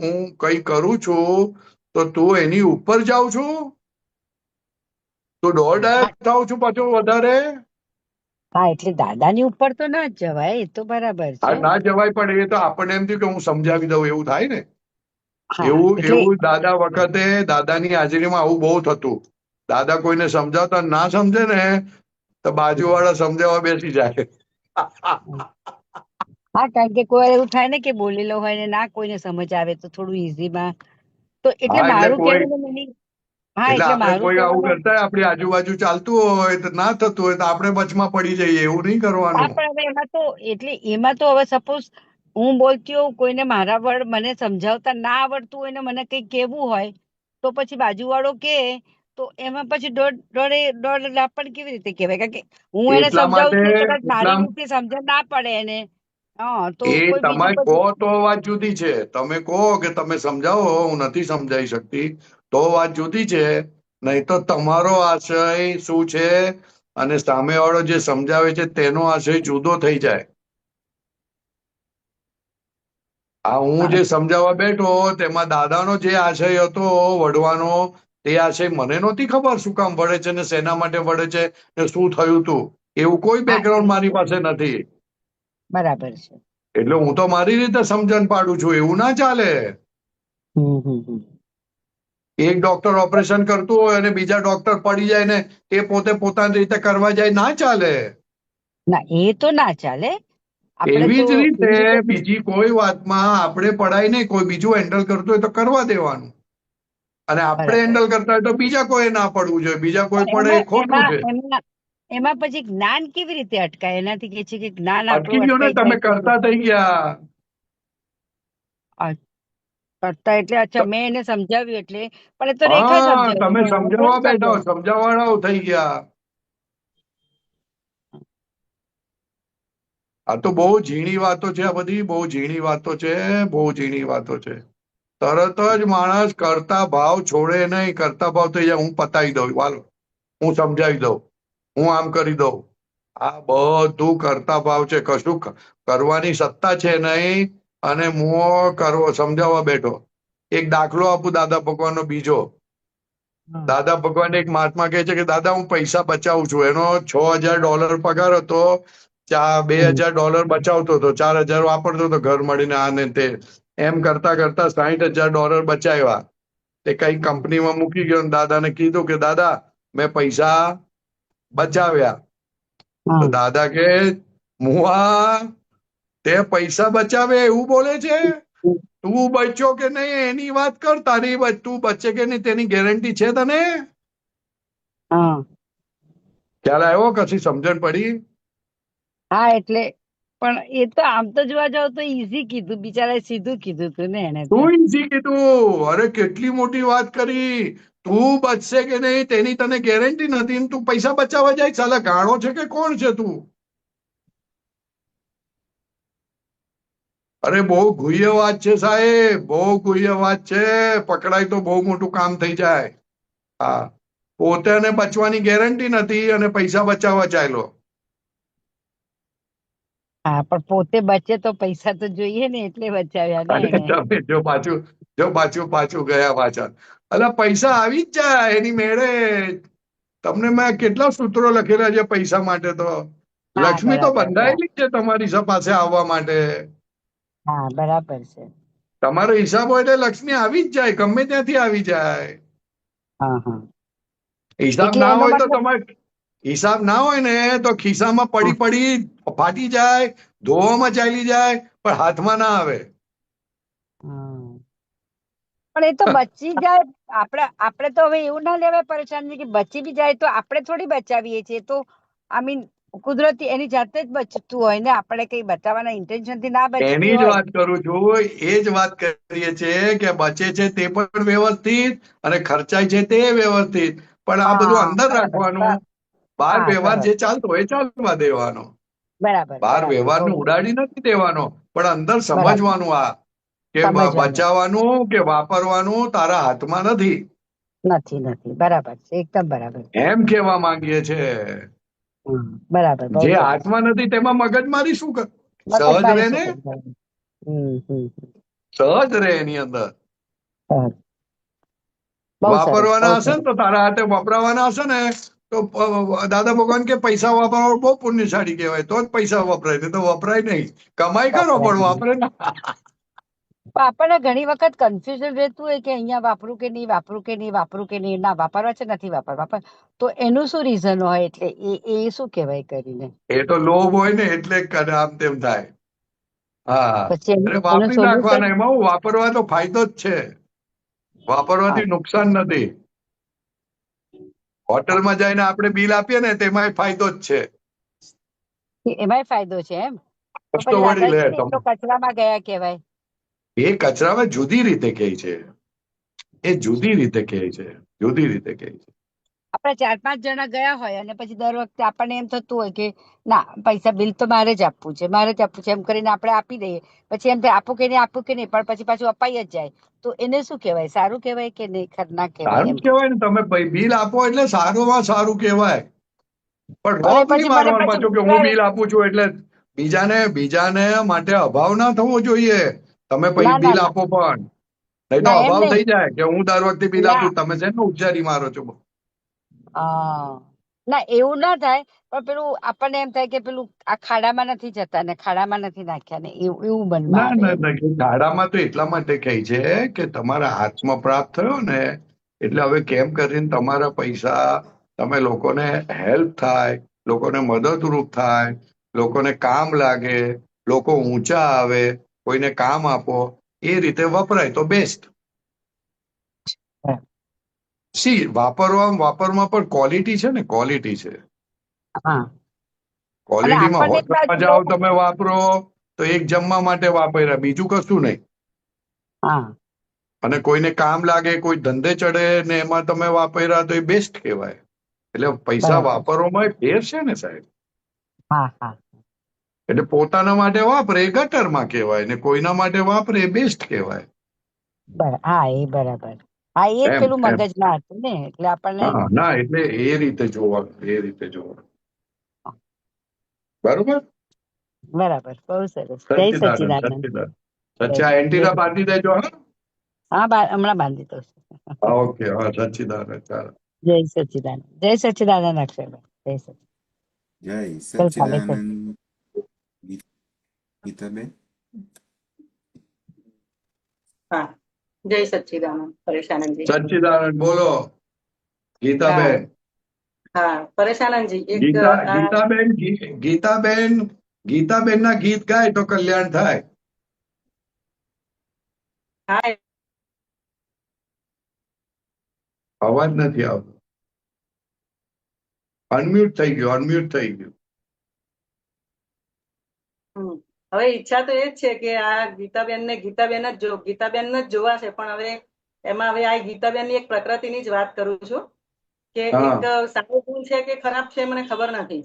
હું કઈ કરું છું તો તું એની ઉપર જાઉં છું. તું દોઢ થાવ છું પાછો વધારે. હા, એટલે દાદાની ઉપર તો ના જ જવાય, એ તો બરાબર આ છે. ના જવાય, પણ એ તો આપણને એમ થયું કે હું સમજાવી દઉં એવું થાય ને. હા એવું એટલે એવું દાદા વખતે દાદાની હાજરીમાં આવું બહુ થતું. દાદા કોઈને સમજાવતા ના સમજે ને તો બાજુવાળા સમજાવવા બેસી જાય. હા, કારણ કે કોઈ વાર એવું થાય ને કે બોલેલો હોય ને ના કોઈને સમજ આવે તો થોડું ઈઝીમાં, તો એટલે હા મારું કોઈ કહેવાનું meaning, હા એટલે એટલે આપણે મારું કોઈ આવું કહેવાનું, કરતા હોય, આપણી આજુબાજુ ચાલતું હોય તો ના થતું હોય તો આપણે વચમાં પડી જઈએ, એવું નહીં હા કરવાનું. પણ હવે એમાં તો, એટલે એમાં તો હવે સપોઝ હું બોલતી હોઉં, કોઈને મારા વર્ડ મને સમજાવતા ના આવડતું હોય ને મને કઈ કેવું હોય, તો પછી બાજુવાળો કે તો એમાં પછી દોઢ લાપડ કેવી રીતે કહેવાય? કારણ કે હું એને એટલા સમજાવું માટે છું, કદાચ એટલા મારી રીતે સમજણ ના પડે એને, હા, તો એ કોઈ તમે બીજું કહો પછી. તો વાત જુદી છે. તમે કહો કે તમે સમજાવો, હું નથી સમજાઈ શકતી, તો વાત જુદી છે. નહીં તો તમારો આશય શું છે અને સામેવાળો જે સમજાવે છે તેનો આશય જુદો થઈ જાય. આ હું જે સમજાવવા બેઠો તેમાં દાદાનો જે આશય હતો વઢવાનો, તે આશય મને નહોતી ખબર શું કામ વળે છે ને શેના માટે વળે છે ને શું થયું તું. એવું કોઈ હા બેકગ્રાઉન્ડ એ મારી તો પાસે નથી. બરાબર છે. એટલે હું તો મારી રીતે સમજણ પાડું છું, એવું ના ચાલે. હમ. એક ડોક્ટર ઓપરેશન કરતું હોય અને બીજા ડોક્ટર પડી જાય ને એ પોતે પોતાની રીતે કરવા જાય, ના ચાલે. ના, એ તો ના ચાલે. આપણે એવી તો જ રીતે એવી રીતે બીજી કોઈ વાતમાં આપણે પડાય નહીં, કોઈ બીજું હેન્ડલ કરતું હોય તો કરવા દેવાનું. અને આપણે બરાબર. હેન્ડલ કરતા હોય તો બીજા કોઈ ના પડવું જોઈએ, બીજા કોઈ પડે એમાં એ ખોટું એમાં છે. એમાં એમાં પછી જ્ઞાન કેવી રીતે અટકાય? એનાથી કે છે કે જ્ઞાન અટકી આપણું ગયો ને, અટકાઈ તમે જાય છે તો કરતા થઈ ગયા. કરતા એટલે અચ્છા, મેં એને સમજાવ્યું એટલે, પણ એ તો રેખા હા, સમજાવી તમે ને હું કેમ સમજાવવા બેઠા હો, સમજાવું? સમજાવવાળાઓ થઈ ગયા. આ તો બહુ ઝીણી વાતો છે, આ બધી બહુ ઝીણી વાતો છે, બહુ ઝીણી વાતો છે. તરત જ માણસ કરતા ભાવ છોડે નહીં. કરતા ભાવ થઈ જાય, હું પતાવી દઉં, વાલો હું સમજાવી દઉં, હું આમ કરી દઉં. આ બધું કરતા ભાવ છે, કશું કરવાની સત્તા છે નહીં. અને હું કરવો સમજાવવા બેઠો. એક દાખલો આપું દાદા ભગવાનનો બીજો. હા દાદા ભગવાન એક મહાત્મા કહે છે કે દાદા હું પૈસા બચાવું છું. એનો $6,000 પગાર હતો. $2,000 બચાવતો હતો, 4,000 વાપરતો હતો ઘર મળીને આ ને તે, એમ કરતા કરતા $60,000 બચાવ્યા. તે કઈ કંપનીમાં મૂકી ગયો, દાદાને કીધું કે દાદા મેં પૈસા બચાવ્યા. તો દાદા કે મુઆ તે પૈસા બચાવે એવું બોલે છે? તું બચ્યો કે નહીં એની વાત કર. તું બચે કે નહીં તેની ગેરંટી છે તને? હા ખ્યાલ આવ્યો? કશી સમજણ પડી? હા એટલે પણ એ તો આમ તો જોવા જાવ તો ઈઝી કીધું, બિચારા સીધું કીધું તું ને એને તો. તું ઈઝી કીધું? અરે કેટલી મોટી વાત કરી. તું બચશે કે નહીં તેની તને ગેરંટી નથી ને તું પૈસા બચાવવા જાય? સાલા ગાણો છે કે કોણ છે તું? અરે બહુ ગુહ્ય વાત છે સાહેબ, બહુ ગુહ્ય વાત છે. પકડાય તો બહુ મોટું કામ થઈ જાય. હા, પોતાને બચવાની ગેરંટી નથી અને પૈસા બચાવવા ચાલ્યો. હા પણ પોતે બચે તો પૈસા તો જોઈએ ને, એટલે બચાવ્યા ને અને એને. તમે પાછું ગયા પાછા. અલા પૈસા આવી જ જાય એની મેળે. તમને મેં કેટલા સૂત્રો લખેલા છે પૈસા માટે. તો હા લક્ષ્મી તો બરાબર, બંધાયેલી જ છે તમારી પાસે આવવા માટે. હા બરાબર છે. તમારો હિસાબ હોય એટલે લક્ષ્મી આવી જ જાય, ગમે ત્યાંથી આવી જાય. હા હા હિસાબ એટલે ના એનો હોય તો મતલબ તમારે હિસાબ ના હોય ને તો ખિસ્સામાં પડી ફાટી જાય, ધોવામાં ચાલી જાય, પણ હાથમાં ના આવે. હા. પણ એ તો બચી જાય. આપણે તો હવે એવું ના લેવાય પરેશાન કે બચી બી જાય તો આપણે થોડી બચાવીએ છીએ. તો આઈ મીન કુદરતી એની જાતે જ બચતું હોય ને, આપણે કઈ બચાવવાના ઇન્ટેન્શન થી ના બચતી એની જ હોય. વાત કરું છું, એ જ વાત કરીએ છીએ કે બચે છે તે પણ વ્યવસ્થિત અને ખર્ચાય છે તે વ્યવસ્થિત. પણ આ બધું હા અંદર બરાબર, રાખવાનું, બહાર હા વ્યવહાર સરસ, જે ચાલતો હોય ચાલવા દેવાનો. બરાબર બહાર બરાબર, વ્યવહારને બહુ ઉડાડી નથી દેવાનો, પણ અંદર બરાબર સમજવાનું આ કે સમજવાનું બચાવવાનું કે વાપરવાનું તારા હાથમાં નથી, નથી બરાબર છે, એકદમ બરાબર છે. એમ કહેવા માંગીએ છે. બરાબર, બહુ જે સરસ. હાથમાં નથી તેમાં મગજમારી શું કર? સહજ મગજમારી રહે શું ને, કરવાની? હમ. સહજ રહે એની અંદર. સરસ. બહુ સરસ, બહુ વાપરવાના હશે ને સરસ. તો તારા હાથે વપરાવાના હશે ને તો દાદા ભગવાન કે પૈસા વાપરવા બહુ પુણ્યશાળી કહેવાય, તો જ પૈસા વપરાય, નહીં તો વપરાય નહીં. કમાઈ કરો પણ વાપરે ના. પણ આપણને ઘણી વખત કન્ફ્યુઝન રહેતું હોય કે અહીંયા વાપરું કે નહીં, વાપરું કે નહીં, વાપરું કે નહીં, ના વાપરવા છે નથી વાપરવા. તો એનું શું રીઝન હોય? એટલે એ શું કહેવાય કરીને? એ તો લોભ હોય ને એટલે આમ તેમ થાય. હા, પછી અરે એનું વાપરી સોલ્યુશન. નાખવાના, એમાં હું વાપરવા તો ફાયદો જ છે, વાપરવાથી નુકસાન નથી. હોટલમાં જઈને આપણે બિલ આપીએ ને તેમાં ફાયદો જ છે. એમાંય ફાયદો છે એમ? તો વસ્તુ પછી વળી દાદાજી લે કે એ તો કચરામાં ગયા કહેવાય. એ કચરામાં જુદી રીતે કહે છે, એ જુદી રીતે કહે છે, જુદી રીતે કહે છે. આપણે 4-5 જણા ગયા હોય અને પછી દર વખતે આપણને એમ થતું હોય કે ના પૈસા બિલ તો મારે જ આપવું છે, મારે જ આપવું છે, એમ કરીને આપણે આપી દઈએ. પછી એમ થાય આપું કે નહીં, પણ પછી પાછું અપાઈ જ જાય. તો એને શું કહેવાય? સારું કહેવાય કે નહીં, ના કહેવાય સારું એમ? જ કહેવાય ને, તમે બિલ આપો એટલે સારુંમાં સારું કહેવાય. પણ અને રોપ નહીં પછી મને મારવાનો પછી પાછો કે હું બિલ આપું છું એટલે બીજાને માટે અભાવ ના થવો જોઈએ. તમે પછી ના બિલ આપો પણ, નહીં તો ના એમ અભાવ નહીં. થઈ જાય કે હું દર વખતે બિલ ના આપું, તમે છે ને ઉચ્ચારી મારો છો. ના એવું ના થાય. પણ પેલું આપણને એમ થાય કે પેલું આ ખાડામાં નથી જતા ને, ખાડામાં નથી નાખ્યા ને, એવું મનમાં ના આવે ના એમ. ના, ગાડામાં તો એટલા માટે કહે છે કે તમારા હાથમાં પ્રાપ્ત થયો ને એટલે હવે કેમ કરીને તમારા પૈસા તમે લોકોને હેલ્પ થાય, લોકોને મદદરૂપ થાય, લોકોને કામ લાગે, લોકો ઊંચા આવે, કોઈને કામ આપો, એ રીતે વપરાય તો બેસ્ટ. વાપરમાં પણ ક્વોલિટી છે ને, ક્વોલિટી છે. હા અને ક્વોલિટીમાં આપણને એક હોટલમાં બાજુ જાઓ એવું. તમે વાપરો તો એક જમવા માટે વાપર્યા, બીજું કશું નહીં. હા અને કોઈને કામ લાગે, કોઈ ધંધે ચડે ને એમાં તમે વાપર્યા તો એ બેસ્ટ કહેવાય. એટલે પૈસા બરાબર. વાપરવામાં ફેર છે ને સાહેબ. હા એટલે પોતાના માટે વાપરે એ ગટરમાં કહેવાય ને કોઈના માટે વાપરે એ બેસ્ટ કહેવાય. હા એ બરાબર. હા એ જ એમ પેલું એમ મગજમાં હતું ને, એટલે આપણને. હા ના, એટલે એ રીતે જોવાનું, એ રીતે જોવાનું. બરોબર. બરાબર, બહુ સરસ. જય સચ્ચિદાનંદ, સચ્ચિદાનંદ. સચ્ચિદાનંદ. જય સચ્ચા એન્ટીના સચ્ચિદાનંદ. બાંધી દેજો. હા, હમણાં બાંધી દઉં છું. ઓકે, હા, સચ્ચિદાનંદ. ચાલો. જય સચ્ચિદાનંદ અક્ષરભાઈ. જય સચ્ચિદાનંદ. જય ચાલ કાલે સચ્ચિદાનંદ. ગીતાબેન હા, જય સચ્ચિદાનંદ પરેશાનંદજી. સચ્ચિદાનંદ બોલો ગીતાબેન. હા પરેશાનંદજી, એક ગીતાબેન ના ગીત ગાય તો કલ્યાણ થાય. હા અવાજ નથી આવતો. અનમ્યુટ થઈ ગયું. હવે ઈચ્છા તો એ જ છે કે આ ગીતાબેન જ જોવા છે, પણ હવે એમાં હવે આ ગીતાબેન ની એક પ્રકૃતિની જ વાત કરું છું કે એક સારો ગુણ છે કે ખરાબ છે મને ખબર નથી,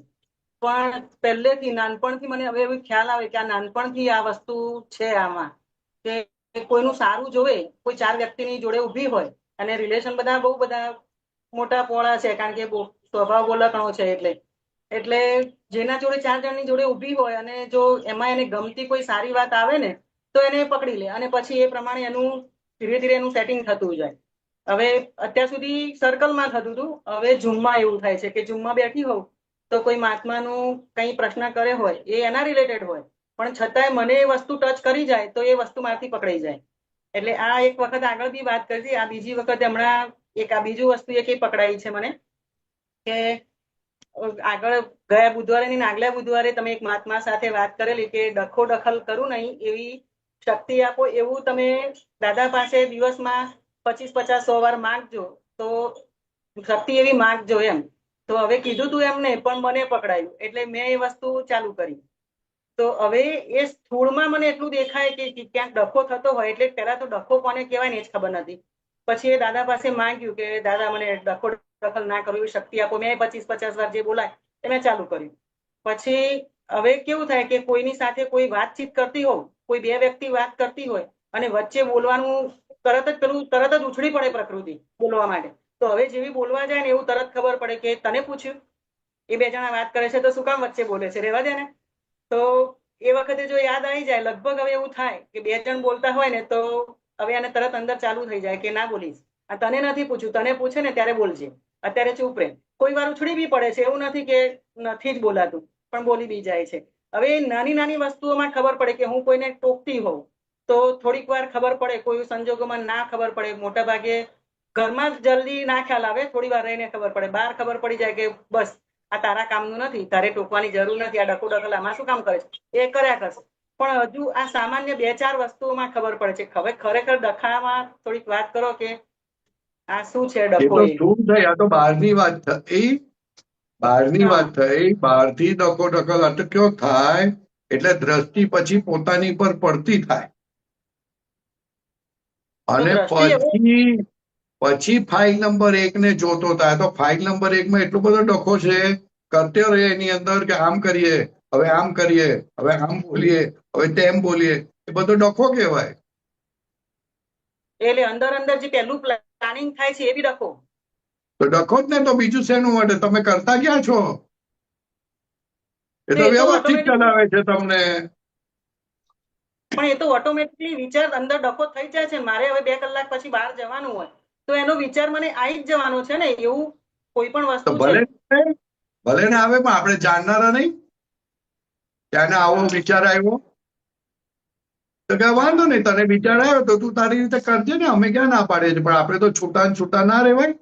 પણ પહેલેથી નાનપણથી મને હવે એવું ખ્યાલ આવે કે આ નાનપણથી આ વસ્તુ છે આમાં, કે કોઈનું સારું જોવે, કોઈ 4 વ્યક્તિની જોડે ઊભી હોય અને રિલેશન બધા બહુ બધા મોટા પોળા છે, કારણ કે સ્વભાવ બોલકણો છે, એટલે જેના જોડે 4 જણની જોડે ઊભી હોય અને જો એમાં એને ગમતી કોઈ સારી વાત આવે ને તો એને પકડી લે અને પછી એ પ્રમાણે એનું ધીરે ધીરે એનું સેટિંગ થતું જાય. હવે અત્યાર સુધી સર્કલમાં થતું હતું, હવે ઝૂમમાં એવું થાય છે કે ઝૂમમાં બેઠી હોઉં તો કોઈ મહાત્માનું કંઈ પ્રશ્ન કરે હોય એ એના રિલેટેડ હોય, પણ છતાંય મને એ વસ્તુ ટચ કરી જાય તો એ વસ્તુ મારાથી પકડાઈ જાય. એટલે આ એક વખત આગળ બી વાત કરી, આ બીજી વખત હમણાં એક આ બીજું વસ્તુ એક પકડાઈ છે મને કે આગળ ગયા બુધવારે ને આગલા બુધવારે તમે એક મહાત્મા સાથે વાત કરેલી કે ડખો દખલ કરું નહીં એવી શક્તિ આપો, એવું તમે દાદા પાસે દિવસમાં 25-50-100 વાર માંગજો તો શક્તિ એવી માંગજો એમ. તો હવે કીધું તું એમ નહીં, પણ મને પકડાયું એટલે મેં એ વસ્તુ ચાલુ કરી. તો હવે એ સ્થૂળમાં મને એટલું દેખાય કે ક્યાંક ડખો થતો હોય, એટલે પહેલા તો ડખો કોને કહેવાય ને એ જ ખબર નથી. પછી એ દાદા પાસે માંગ્યું કે દાદા મને ડખો દખલ ના કરવી એવી શક્તિ આપો. મેં 25-50 વાર જે બોલાય એ મેં ચાલુ કર્યું. પછી હવે કેવું થાય કે કોઈની સાથે કોઈ વાતચીત કરતી હોઉં, કોઈ 2 વ્યક્તિ વાત કરતી હોય અને વચ્ચે બોલવાનું તરત જ ઉછળી પડે પ્રકૃતિ બોલવા માટે. તો હવે જેવી બોલવા જાય ને એવું તરત ખબર પડે કે તને પૂછ્યું, એ 2 જણા વાત કરે છે તો શું કામ વચ્ચે બોલે છે, રહેવા દે ને. તો એ વખતે જો યાદ આવી જાય, લગભગ હવે એવું થાય કે 2 જણ બોલતા હોય ને તો હવે એને તરત અંદર ચાલુ થઈ જાય કે ના બોલીશ, આ તને નથી પૂછ્યું, તને પૂછે ને ત્યારે બોલજે, અત્યારે ચૂપ રહે. કોઈ વાર ઉછળી બી પડે છે, એવું નથી કે નથી જ બોલાતું, પણ બોલી બી જાય છે. હવે નાની નાની વસ્તુઓમાં ખબર પડે કે હું કોઈને ટોકતી હોઉં તો થોડીક વાર ખબર પડે, કોઈ સંજોગોમાં ના ખબર પડે, મોટા ભાગે ઘરમાં જ જલ્દી ના ખ્યાલ આવે, થોડી વાર રહીને ખબર પડે. બહાર ખબર પડી જાય કે બસ આ તારા કામનું નથી, તારે ટોકવાની જરૂર નથી, આ ડખો દખલ આમાં શું કામ કરે છે, એ કર્યા કરશે. પણ હજુ આ સામાન્ય 2-4 વસ્તુઓમાં ખબર પડે છે. હવે ખરેખર ડખામાં થોડીક વાત કરો કે આ શું છે એ ડખો. તો શું થઈ, આ તો બહારની વાત થઈ. બહારથી ડખો દખલ અટક્યો થાય એટલે દ્રષ્ટિ પછી પોતાની પર પડતી થાય અને પછી ફાઇલ નંબર 1 ને જોતો થાય. તો ફાઇલ નંબર 1 માં એટલો બધો ડખો છે, કરતો રહે એની અંદર કે આમ કરીએ, હવે આમ કરીએ, હવે આમ બોલીએ, હવે તેમ બોલીએ, એ બધો ડખો કહેવાય. એટલે અંદર જે પહેલું પ્લાનિંગ થાય છે એ બી ડખો. તો ડખો જ ને, તો બીજું શેનું માટે તમે કરતા ક્યાં છો? એ તો વ્યવસ્થિત ચલાવે છે તમને. પણ એ તો ઓટોમેટિકલી વિચાર અંદર ડખો થઈ જાય છે. મારે હવે 2 કલાક પછી બહાર જવાનું હોય તો એનો વિચાર મને આવી જ જવાનો છે ને, એવું કોઈ પણ વસ્તુ ભલે ને આવે, પણ આપણે જાણનારા નહીં ત્યાં આવો વિચાર આવ્યો તો કે વાંધો નહીં, તને વિચાર આવ્યો તો તું તારી રીતે કરજે ને, અમે ક્યાં ના પાડીએ છીએ. પણ આપણે તો છૂટા ના રહેવાય.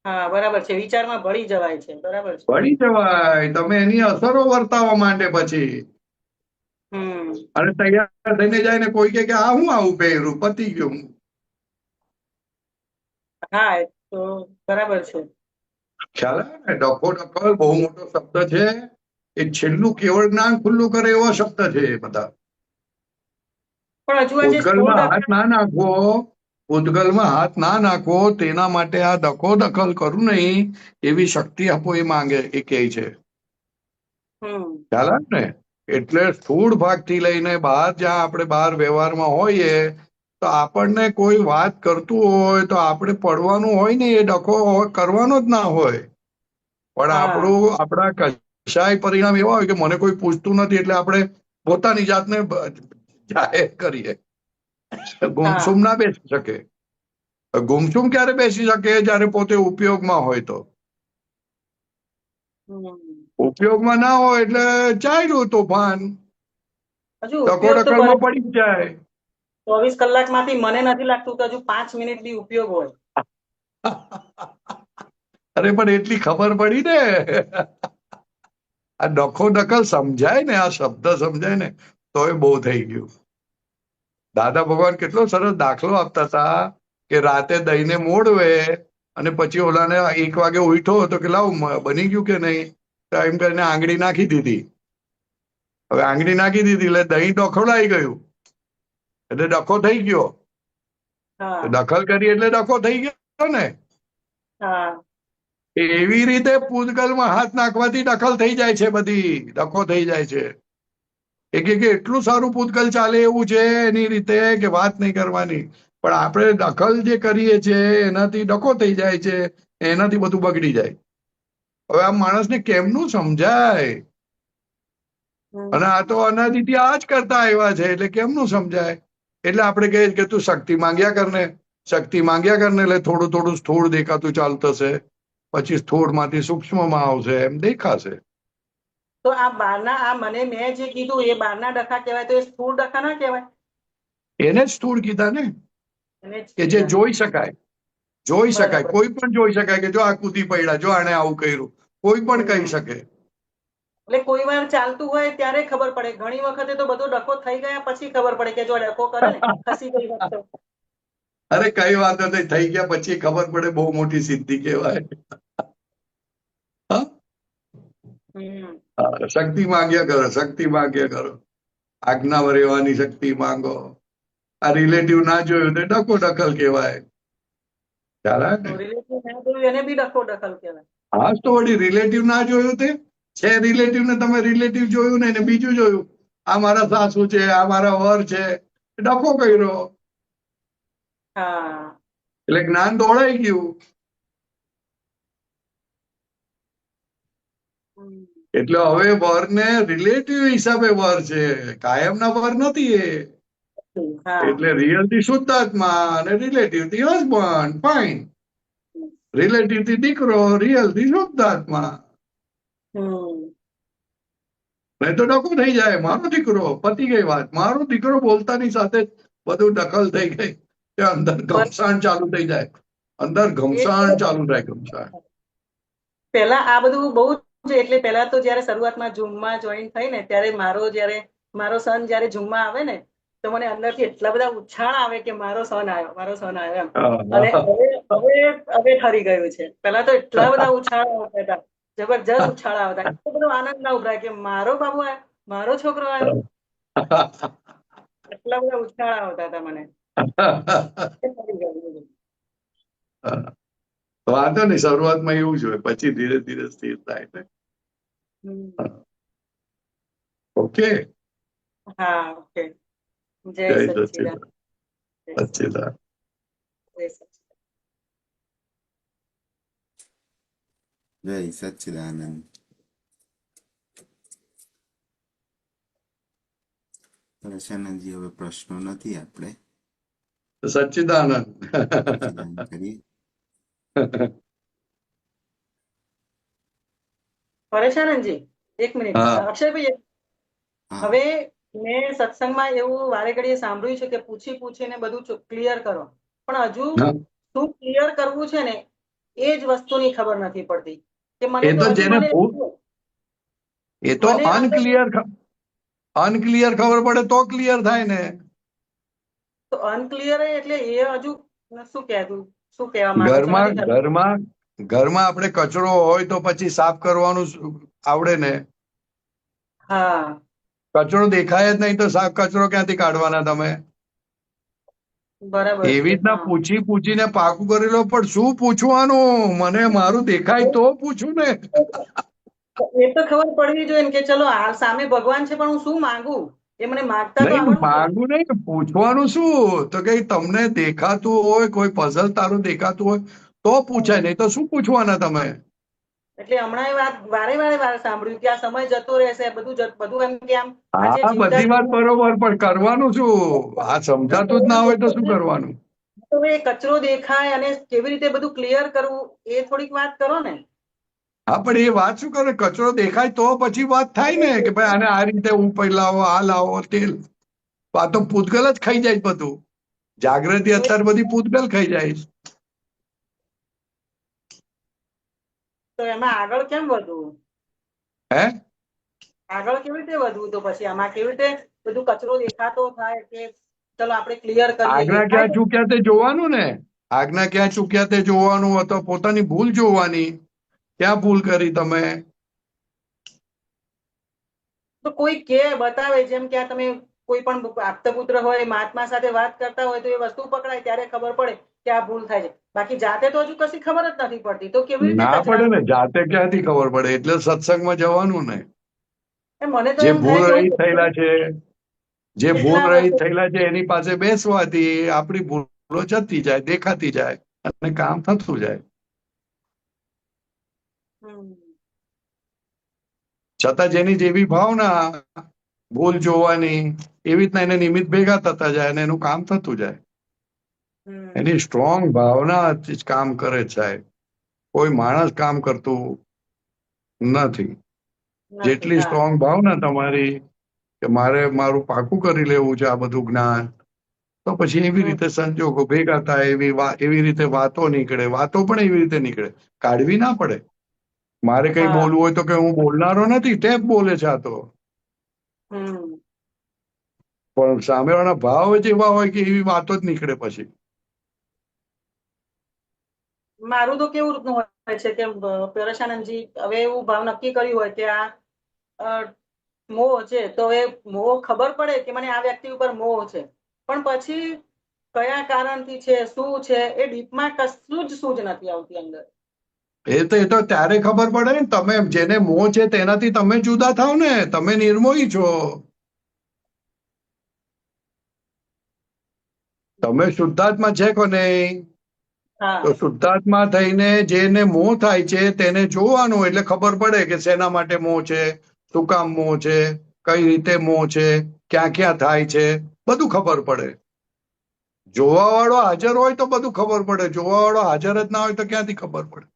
હા બરાબર છે, વિચારમાં ભળી જવાય છે. બરાબર છે, ભળી જવાય. તમે એની અસરો વર્તાવવા માંડે પછી અને તૈયાર થઈને જાય ને કોઈ કે આ હું આવું પહેર્યું, પતી ગયું. હા તો બરાબર છે. ખ્યાલ આવે ને? ડખો દખલ બહુ મોટો શબ્દ છે. એ છેલ્લું કેવળ જ્ઞાન ખુલ્લું કરે એવો શબ્દ છે એ બધા. ઉદ્ગલમાં હાથ ના નાખવો, તેના માટે આ ડખો દખલ કરું નહીં એવી શક્તિ આપો એ માંગે, એ કહે છે. ખ્યાલ આવે ને? એટલે સ્થૂળ ભાગથી લઈને બહાર, જ્યાં આપણે બહાર વ્યવહારમાં હોઈએ તો આપણને કોઈ વાત કરતું હોય તો આપણે પડવાનું હોય ને, એ ડખો કરવાનો જ ના હોય. પણ આપણા કશાય પરિણામ એવા હોય કે મને કોઈ પૂછતું નથી એટલે આપણે પોતાની જાતને જાહેર કરીએ. ગુમસુમ ના બેસી શકે. ગુમસુમ ક્યારે બેસી શકે? જયારે પોતે ઉપયોગમાં હોય તો. ઉપયોગમાં ના હોય એટલે ચાલ્યું તોફાન, હજુ ડખો ઉપયોગ તો ડખલમાં પડી જ જાય. 24 કલાકમાંથી મને નથી લાગતું કે હજુ 5 મિનિટ બી ઉપયોગ હોય. અરે પણ એટલી ખબર પડી ને, આ ડખો ડખલ સમજાય ને, આ શબ્દ સમજાય ને તો એ બહુ થઈ ગયું. દાદા ભગવાન કેટલો સરસ દાખલો આપતા હતા કે રાતે દહીંને મોડવે અને પછી ઓલાને 1 વાગે ઉઠો તો કે લાવ બની ગયું કે નહીં, તો એમ કરીને આંગળી નાખી દીધી. હવે આંગળી નાખી દીધી એટલે દહીં ડખોડાઈ ગયું એટલે ડખો થઈ ગયો. હા દખલ કરી એટલે ડખો થઈ ગયો ને. હા એવી રીતે પૂતગલમાં હાથ નાખવાથી દખલ થઈ જાય છે, બધી ડખો થઈ જાય છે. કે એટલું સારું પૂતગલ ચાલે એવું છે એની રીતે કે વાત નહીં કરવાની. પણ આપણે દખલ જે કરીએ છીએ એનાથી ડખો થઈ જાય છે, એનાથી બધું બગડી જાય. હવે આ માણસને કેમનું સમજાય? અને આ તો અનાદિથી આ જ કરતા આવ્યા છે એટલે કેમનું સમજાય? એટલે આપણે કહીએ કે તું શક્તિ માંગ્યા કરને, શક્તિ માંગ્યા કરને, એટલે થોડું થોડું સ્થૂળ દેખાતું ચાલુ થશે, પછી સ્થૂળમાંથી સૂક્ષ્મમાં આવશે, એમ દેખાશે. તો આ બહારના આ મેં જે કીધું એ બહારના ડખા કહેવાય, તો એ સ્થૂળ ડખા ના કહેવાય? એને જ સ્થૂળ કીધા ને, એને જ કે જે કીધા. જોઈ શકાય. જોઈ શકાય, બરાબર. કોઈ પણ જોઈ શકાય કે જો આ કૂદી પડ્યા, જો આને આવું કર્યું, કોઈ પણ કહી શકે. એટલે કોઈ વાર ચાલતું હોય ત્યારે ખબર પડે, ઘણી વખતે તો બધો ડખો થઈ ગયા પછી ખબર પડે કે જો ડખો કરે ને ખસી ગઈ વાત તો. અરે કઈ વાત નથી, થઈ ગયા પછી ખબર પડે, બહુ મોટી સિદ્ધિ કહેવાય. હા? હમ. શક્તિ માંગ્યા કરો, શક્તિ માંગ્યા કરો, આજ્ઞા રહેવાની શક્તિ માંગો. આ રિલેટિવ ના જોયું તો ડખો ડખલ કહેવાય. ખ્યાલ આવે ને? રિલેટિવ ના જોયું એને બી ડખો દખલ કહેવાય. હા તો વળી રિલેટિવ ના જોયું તે છે, રિલેટિવ ને તમે રિલેટિવ જોયું ને એને બીજું જોયું, આ મારા સાસુ છે, આ મારા વર છે, ડખો કર્યો હા એટલે જ્ઞાન દોડાઈ ગયું. હમ. એટલે હવે વરને રિલેટિવ હિસાબે વર છે, કાયમના વર નથી એ. હા એટલે રિયલ થી શુદ્ધાત્મા અને રિલેટિવ થી હસબન્ડ, ફાઇન. રિલેટિવ થી દીકરો, રિયલ થી શુદ્ધાત્મા. હમ. નહીં તો ડખો થઈ જાય, મારો દીકરો, પતી ગઈ વાત. મારો દીકરો બોલતાની સાથે જ બધું દખલ થઈ ગઈ કે અંદર ઘમસાણ ચાલુ થઈ જાય, અંદર ઘમસાણ ચાલુ થાય, ઘમસાણ. પહેલા આ બધું બહુ જ, એટલે પહેલા તો જયારે શરૂઆતમાં ઝૂમમાં જોઈન થઈ ને ત્યારે મારો સન જયારે ઝૂમમાં આવે ને તો મને અંદરથી એટલા બધા ઉછાળ આવે કે મારો સન આવ્યો, મારો સન આવ્યો એમ. અને હવે ઠરી ગયું છે. પહેલા તો એટલા બધા ઉછાળ આવતા હતા, જબરજસ્ત ઉછાળ આવતા, એટલો બધો આનંદ ના ઉભરાય કે મારો બાબુ આવ્યો, મારો છોકરો આવ્યો, એટલા બધા ઉછાળ આવતા હતા મને. ઠરી ગયું બધું. વાંધો નહીં, શરૂઆતમાં એવું જ હોય, પછી ધીરે ધીરે સ્થિર થાય ને. હમ. ઓકે. હા ઓકે. જય જય સચ્ચિદાનંદ. સચ્ચિદાનંદ. જય સચ્ચિદાનંદ. સચ્ચિદાનંદ. જય સચ્ચિદાનંદ. પ્રસન્નજી હવે પ્રશ્નો નથી, આપણે સચ્ચિદાનંદ. સચ્ચિદાનંદ કરીએ. પરેશાનંદજી એક મિનિટ, હા. અક્ષયભાઈ હા હવે મેં સત્સંગમાં એવું વારે ઘડીએ સાંભળ્યું છે કે પૂછીને બધું ક્લિયર કરો, પણ હજુ શું ક્લિયર કરવું છે ને એ જ વસ્તુની ખબર નથી પડતી કે મને એ તો તો હજુ જેને મને એ તો મને અંદર અનક્લિયર ખબર પડે તો ક્લિયર થાય ને. તો અનક્લિયર એટલે એ હજુ શું કહેવા માંગો છો? ઘરમાં નથી ઘરમાં ઘરમાં આપણે કચરો હોય તો પછી સાફ કરવાનું આવડે ને. હા કચરો દેખાય જ નહીં તો કચરો ક્યાંથી કાઢવાના તમે? બરાબર એવી છે. રીતના હા પૂછીને પાકું કરી લો. પણ શું પૂછવાનું? મને મારું દેખાય તો પૂછું ને. એ તો ખબર પડવી જોઈએ ને કે ચલો આ સામે ભગવાન છે પણ હું શું માંગુ એ મને માગતા તો નહીં, આવડવું જોઈએ. માંગવું નહીં, પૂછવાનું શું? તો કઈ તમને દેખાતું હોય, કોઈ પઝલ તારું દેખાતું હોય તો પૂછાય, નહીં તો શું પૂછવાના તમે? એટલે હમણાં એ વાત વારે સાંભળ્યું કે આ સમય જતો રહેશે, બધું એમ કે આમ આજે હા, જીવતા બધી વાત બરોબર, પણ કરવાનું શું? આ સમજાતું જ ના હોય તો શું કરવાનું? તો એ કચરો દેખાય અને કેવી રીતે બધું ક્લિયર કરવું એ થોડીક વાત કરો ને. હા, પણ એ વાત શું કરે, કચરો દેખાય તો પછી વાત થાય ને કે ભાઈ આને આ રીતે ઉપર લાવો, આ લાવો, તેલ. આ તો પૂતગલ જ ખાઈ જાય બધું. જાગૃતિ અત્યારે બધી પૂતગલ ખાઈ જાય. તો એમાં આગળ કેમ વધવું? હે? આગળ કેવી રીતે વધવું? તો પછી આમાં કેવી રીતે બધું કચરો દેખાતો થાય કે ચલો આપણે ક્લિયર કરીએ? આજ્ઞા ક્યાં ચૂક્યા તે જોવાનું ને. આજ્ઞા ક્યાં ચૂક્યા તે જોવાનું, અથવા પોતાની ભૂલ જોવાની. ક્યાં ભૂલ કરી તમે? તો કોઈ કે બતાવે, જેમ કે આ તમે કોઈ પણ આપતપુત્ર હોય, મહાત્મા સાથે વાત કરતા હોય તો એ વસ્તુ પકડાય ત્યારે ખબર પડે કે આ ભૂલ થાય છે. બાકી જાતે તો હજુ કશી ખબર જ નથી પડતી, તો કેવી રીતે ના પડે ને, કચરા? જાતે ક્યાંથી ખબર પડે? એટલે સત્સંગમાં જવાનું ને. મને તો જે એમ ભૂલ થાય કે હું રહિત થયેલા છે, જે ભૂલ કેટલા રહિત વર્ષો થયેલા છે એની પાસે બેસવાથી આપણી ભૂલો જતી જાય, દેખાતી જાય અને કામ થતું જાય. છતાં જેની જેવી ભાવના ભૂલ જોવાની, એવી રીતના એને નિમિત્ત ભેગા થતા જાય અને એનું કામ થતું જાય. એની સ્ટ્રોંગ ભાવના જ કામ કરે છે. કોઈ માણસ કામ કરતું નથી. જેટલી હા. સ્ટ્રોંગ ભાવના તમારી કે મારે મારું પાકું કરી લેવું છે આ બધું જ્ઞાન, તો પછી એવી રીતે સંજોગો ભેગા થાય, એવી રીતે વાતો નીકળે. વાતો પણ એવી રીતે નીકળે, કાઢવી ના પડે. મારે કઈ હા. બોલવું હોય તો કે હું બોલનારો નથી, ટેપ બોલે છે આ તો. પણ સામેવાળા ભાવ જ એવા હોય કે એવી વાતો જ નીકળે પછી. મારું તો કેવું રીતનું હોય છે કે પરેશાનંદજી હવે એવું ભાવ નક્કી કર્યું હોય કે આ મોહ છે, તો એ મોહ ખબર પડે કે મને આ વ્યક્તિ ઉપર મોહ છે, પણ પછી કયા કારણથી છે, શું છે, એ ડીપમાં કશું જ સૂઝ નથી આવતી અંદર. એ તો ત્યારે ખબર પડે ને. તમે જેને મોહ છે તેનાથી તમે જુદા થાવ ને. તમે નિર્મોહી છો. તમે શુદ્ધાત્મા છે કો નહીં? તો શુદ્ધાત્મા થઈને જેને મોહ થાય છે તેને જોવાનું, એટલે ખબર પડે કે શેના માટે મોહ છે, શું કામ મોહ છે, કઈ રીતે મોહ છે, ક્યાં ક્યાં થાય છે, બધું ખબર પડે. જોવા વાળો હાજર હોય તો બધું ખબર પડે. જોવા વાળો હાજર જ ના હોય તો ક્યાંથી ખબર પડે?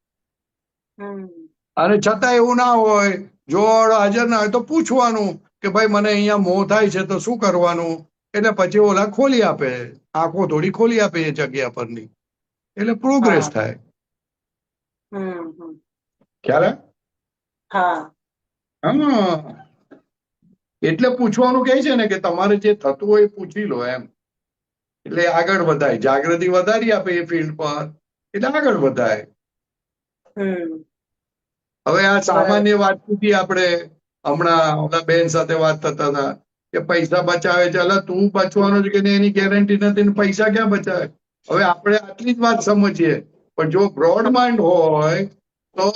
અને છતાં એવું ના હોય, જોવા વાળો હાજર ના હોય તો પૂછવાનું કે ભાઈ મને અહીંયા મોહ થાય છે તો શું કરવાનું? એટલે પછી ઓલા ખોલી આપે, આંખો થોડી ખોલી આપે એ જગ્યા પરની. એટલે પ્રોગ્રેસ થાય. ખ્યાલ? હા. એટલે પૂછવાનું કહે છે ને કે તમારે જે થતું હોય એ પૂછી લો એમ. એટલે આગળ વધાય. જાગૃતિ વધારી આપે એ ફિલ્ડ પર, એટલે આગળ વધાય. હવે આ સામાન્ય વાત કીધી આપણે હમણાં, ઓલા બેન સાથે વાત થતા હતા કે પૈસા બચાવે છે. એટલે તું બચવાનો છે કે એની ગેરંટી નથી ને પૈસા ક્યાં બચાવે? હવે આપણે આટલી જ વાત સમજીએ, પણ જો બ્રોડ માઇન્ડ હોય તો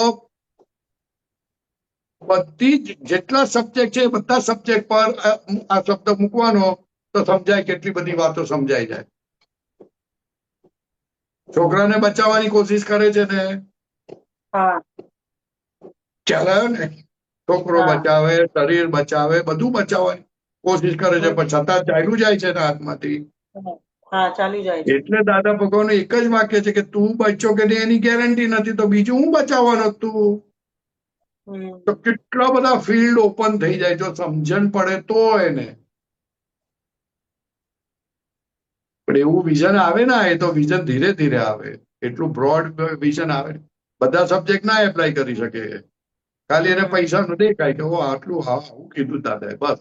બધી જ જેટલા સબ્જેક્ટ છે બધા સબ્જેક્ટ પર આ શબ્દ મૂકવાનો તો સમજાય, કેટલી બધી વાતો સમજાઈ જાય. છોકરાને બચાવવાની કોશિશ કરે છે ને, ખ્યાલ આવ્યો ને? છોકરો બચાવે, શરીર બચાવે, બધું બચાવવાની કોશિશ કરે છે, પણ છતાં ચાલ્યું જાય છે ને હાથમાંથી. ચાલી જાય છે. એટલે દાદા ભગવાન એક જ વાક્ય છે કે તું બચ્યો કે નહીં એની ગેરંટી નથી, તો બીજું હું બચાવવાનો તું? તો કેટલા બધા ફિલ્ડ ઓપન થઈ જાય જો સમજણ પડે તો એને. પણ એવું વિઝન આવે ને, એ તો વિઝન ધીરે ધીરે આવે. એટલું બ્રોડ વિઝન આવે, બધા સબ્જેક્ટ ના એપ્લાય કરી શકે. ખાલી એને પૈસા નું દેખાય કે આટલું, હા હું કીધું દાદા, બસ.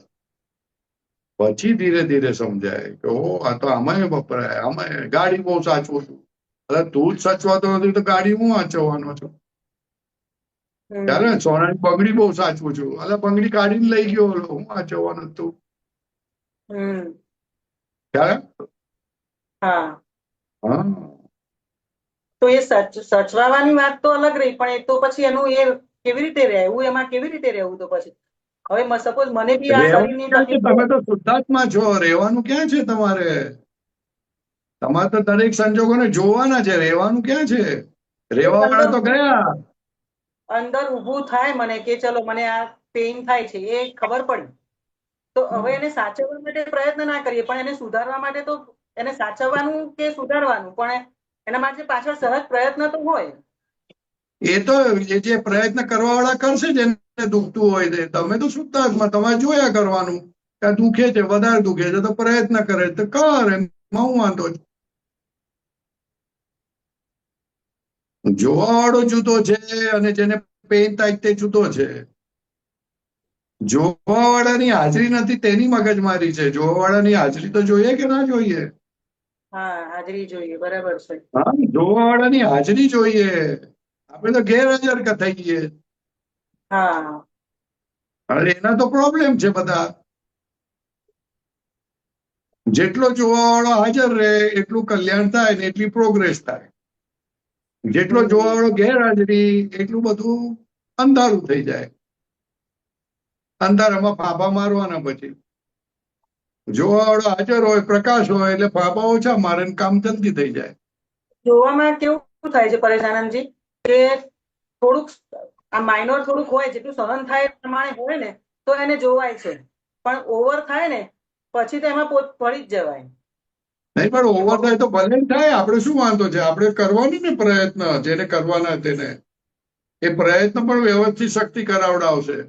પછી ધીરે ધીરે સમજાય કે આ તો આમાં વપરાય, આમાં ગાડી બહુ સાચવું છું. અરે તું જ સચવાતો નથી તો ગાડી હું વાંચવવાનો છું? ચાલે ને, સોનાની બંગડી બહુ સાચવું છું. અરે બંગડી કાઢીને લઈ ગયો, હું વાંચવવાનો તું? ખ્યાલ? હા. તો એ સચવાવાની વાત તો અલગ રહી, પણ એ તો પછી એનું એ કેવી રીતે રહેવું, એમાં કેવી રીતે રહેવું? તો પછી હવે સપોઝ મને બી આ શરીરની તકલીફ, તમે તો શુદ્ધાત્મા છો, રહેવાનું ક્યાં છે તમારે? તમારે તો દરેક સંજોગોને જોવાના છે, રહેવાનું ક્યાં છે? રહેવા વાળા તો ગયા. અંદર ઊભું થાય મને કે ચલો મને આ પેઇન થાય છે, એ ખબર પડી, તો હવે એને સાચવવા માટે પ્રયત્ન ના કરીએ, પણ એને સુધારવા માટે તો એને સાચવવાનું કે સુધારવાનું, પણ એના માટે પાછળ સહજ પ્રયત્ન તો હોય. એ તો એ જે પ્રયત્ન કરવા વાળા કરશે જેને દુખતું હોય તે, તમે તો શુદ્ધાત્મા, તમારે જોયા કરવાનું કે આ દુખે છે, વધારે દુખે છે તો પ્રયત્ન કરે તો કર, એમાં હું વાંધો છે. જોવા વાળો જુદો છે અને જેને પેઇન થાય તે જુદો છે. જોવા વાળાની હાજરી નથી તેની મગજમારી છે. જોવા વાળાની હાજરી તો જોઈએ કે ના જોઈએ? હા, હાજરી જોઈએ, બરાબર છે. હા, જોવા વાળાની હાજરી જોઈએ. આપણે તો ગેરહાજર થઈ ગઈએ. હા, હવે એના તો પ્રોબ્લેમ છે બધા. જેટલો જોવા વાળો હાજર રહે એટલું કલ્યાણ થાય ને એટલી પ્રોગ્રેસ થાય. જેટલો જોવા વાળો ગેરહાજરી એટલું બધું અંધારું થઈ જાય. અંધારામાં ફાફા મારવાના પછી. જોવા વાળો હાજર હોય, પ્રકાશ હોય એટલે ફાફા ઓછા મારે ને કામ જલ્દી થઈ જાય. જોવામાં કેવું થાય છે પરેશાનંદજી કે થોડુંક આ માઇનોર થોડુંક હોય, જેટલું સહન થાય એ પ્રમાણે હોય ને તો એને જોવાય છે, પણ ઓવર થાય ને પછી તો એમાં પડી જ જવાય. નહીં પણ ઓવર થાય તો ભલે ને થાય, આપણે શું વાંધો છે? આપણે કરવાનું ને પ્રયત્ન, જેને કરવાના તેને. એ પ્રયત્ન પણ વ્યવસ્થિત શક્તિ કરાવડાવશે.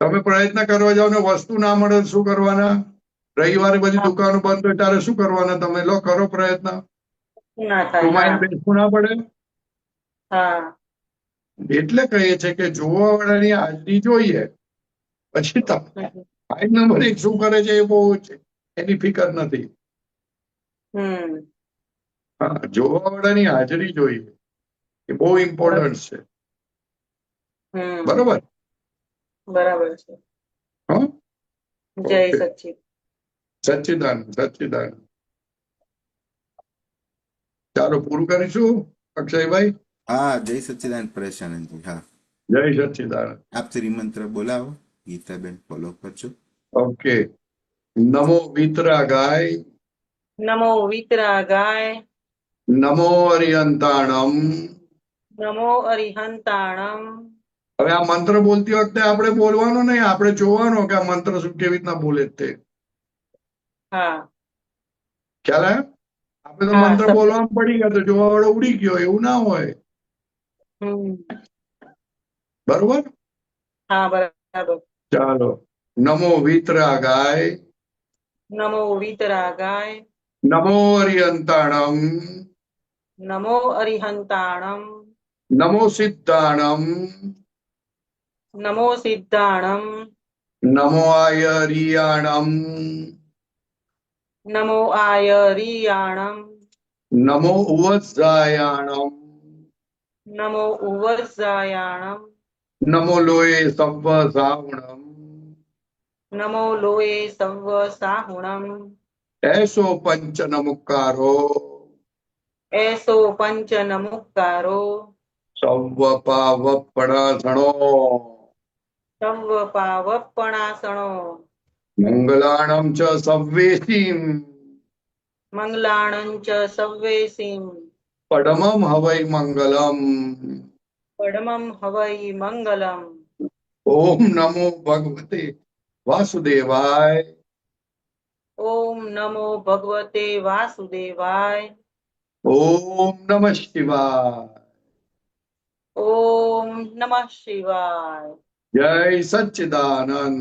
તમે પ્રયત્ન કરવા જાઓ ને વસ્તુ ના મળે તો શું કરવાના? રવિવારે બધી દુકાનો બંધ હોય ત્યારે શું કરવાના તમે? લો, કરો પ્રયત્ન. ના થાય. રૂમાઈને બેસવું ના પડે? હા, એટલે કહીએ છે કે જોવા વાળાની હાજરી જોઈએ. પછી ફાઇલ નંબર 1 શું કરે છે એ બહુ એની ફિકર નથી. હા, જોવા વાળાની હાજરી જોઈએ એ બહુ ઇમ્પોર્ટન્ટ છે. બરોબર? બરાબર છે. હા, જય ઓકે. સચ્ચિદ. સચ્ચિદાનંદ, સચ્ચિદાનંદ. ચાલો પૂરું કરીશું અક્ષયભાઈ. હા, જય સચ્ચિદાનંદ પરેશાનંદજી. હા, જય સચ્ચિદાનંદ. આપ ત્રિમંત્ર બોલાવો, ગીતાબેન ફોલો કરજો. ઓકે. નમો વિતરાગાય, નમો વિતરાગાય, નમો અરિયંતાણમ. નમો અરિહંતાણમ. હવે આ મંત્ર બોલતી વખતે આપણે બોલવાનો નહીં, આપણે જોવાનો કે આ મંત્ર શું કેવી રીતના બોલે તે. હા, ખ્યાલ આવ્યો? આપણે તો હા, મંત્ર બોલવામાં પડી ગયા તો જોવા વાળો ઉડી ગયો, એવું ના હોય. બરોબર? હા, બરાબર. ચાલો. નમો વિતરાગાય, નમો વિતરાગાય, નમો અરિયંતાણમ, નમો અરિહંતાણમ, નમો સિદ્ધાણમ, નમો સિદ્ધાણમ, નમો આયરિયાણમ, નમો આયરિયાણમ, નમો ઉવત્સાયાણમ, નમો ઉવર્ષાયાણમ, નમો લોય સવ્વ સાવણમ. નમો લોએ સવ્વ સાહુણમ. એસો પંચ નમુકારો, એસો પંચ નમુકારો, સવ્વ પાવપણાસણો, સવ્વ પાવપણાસણો, મંગલાણમ ચ સવ્વેસીમ, મંગલાણં ચ સવ્વેસીમ, પડમમ હવૈ મંગલમ. પડમં હવૈ મંગલમ. ઓમ નમો ભગવતે વાસુદેવાય. ઓમ નમો ભગવતે વાસુદેવાય. ઓમ નમઃ શિવાય. ઓમ નમઃ શિવાય. જય સચ્ચિદાનંદ.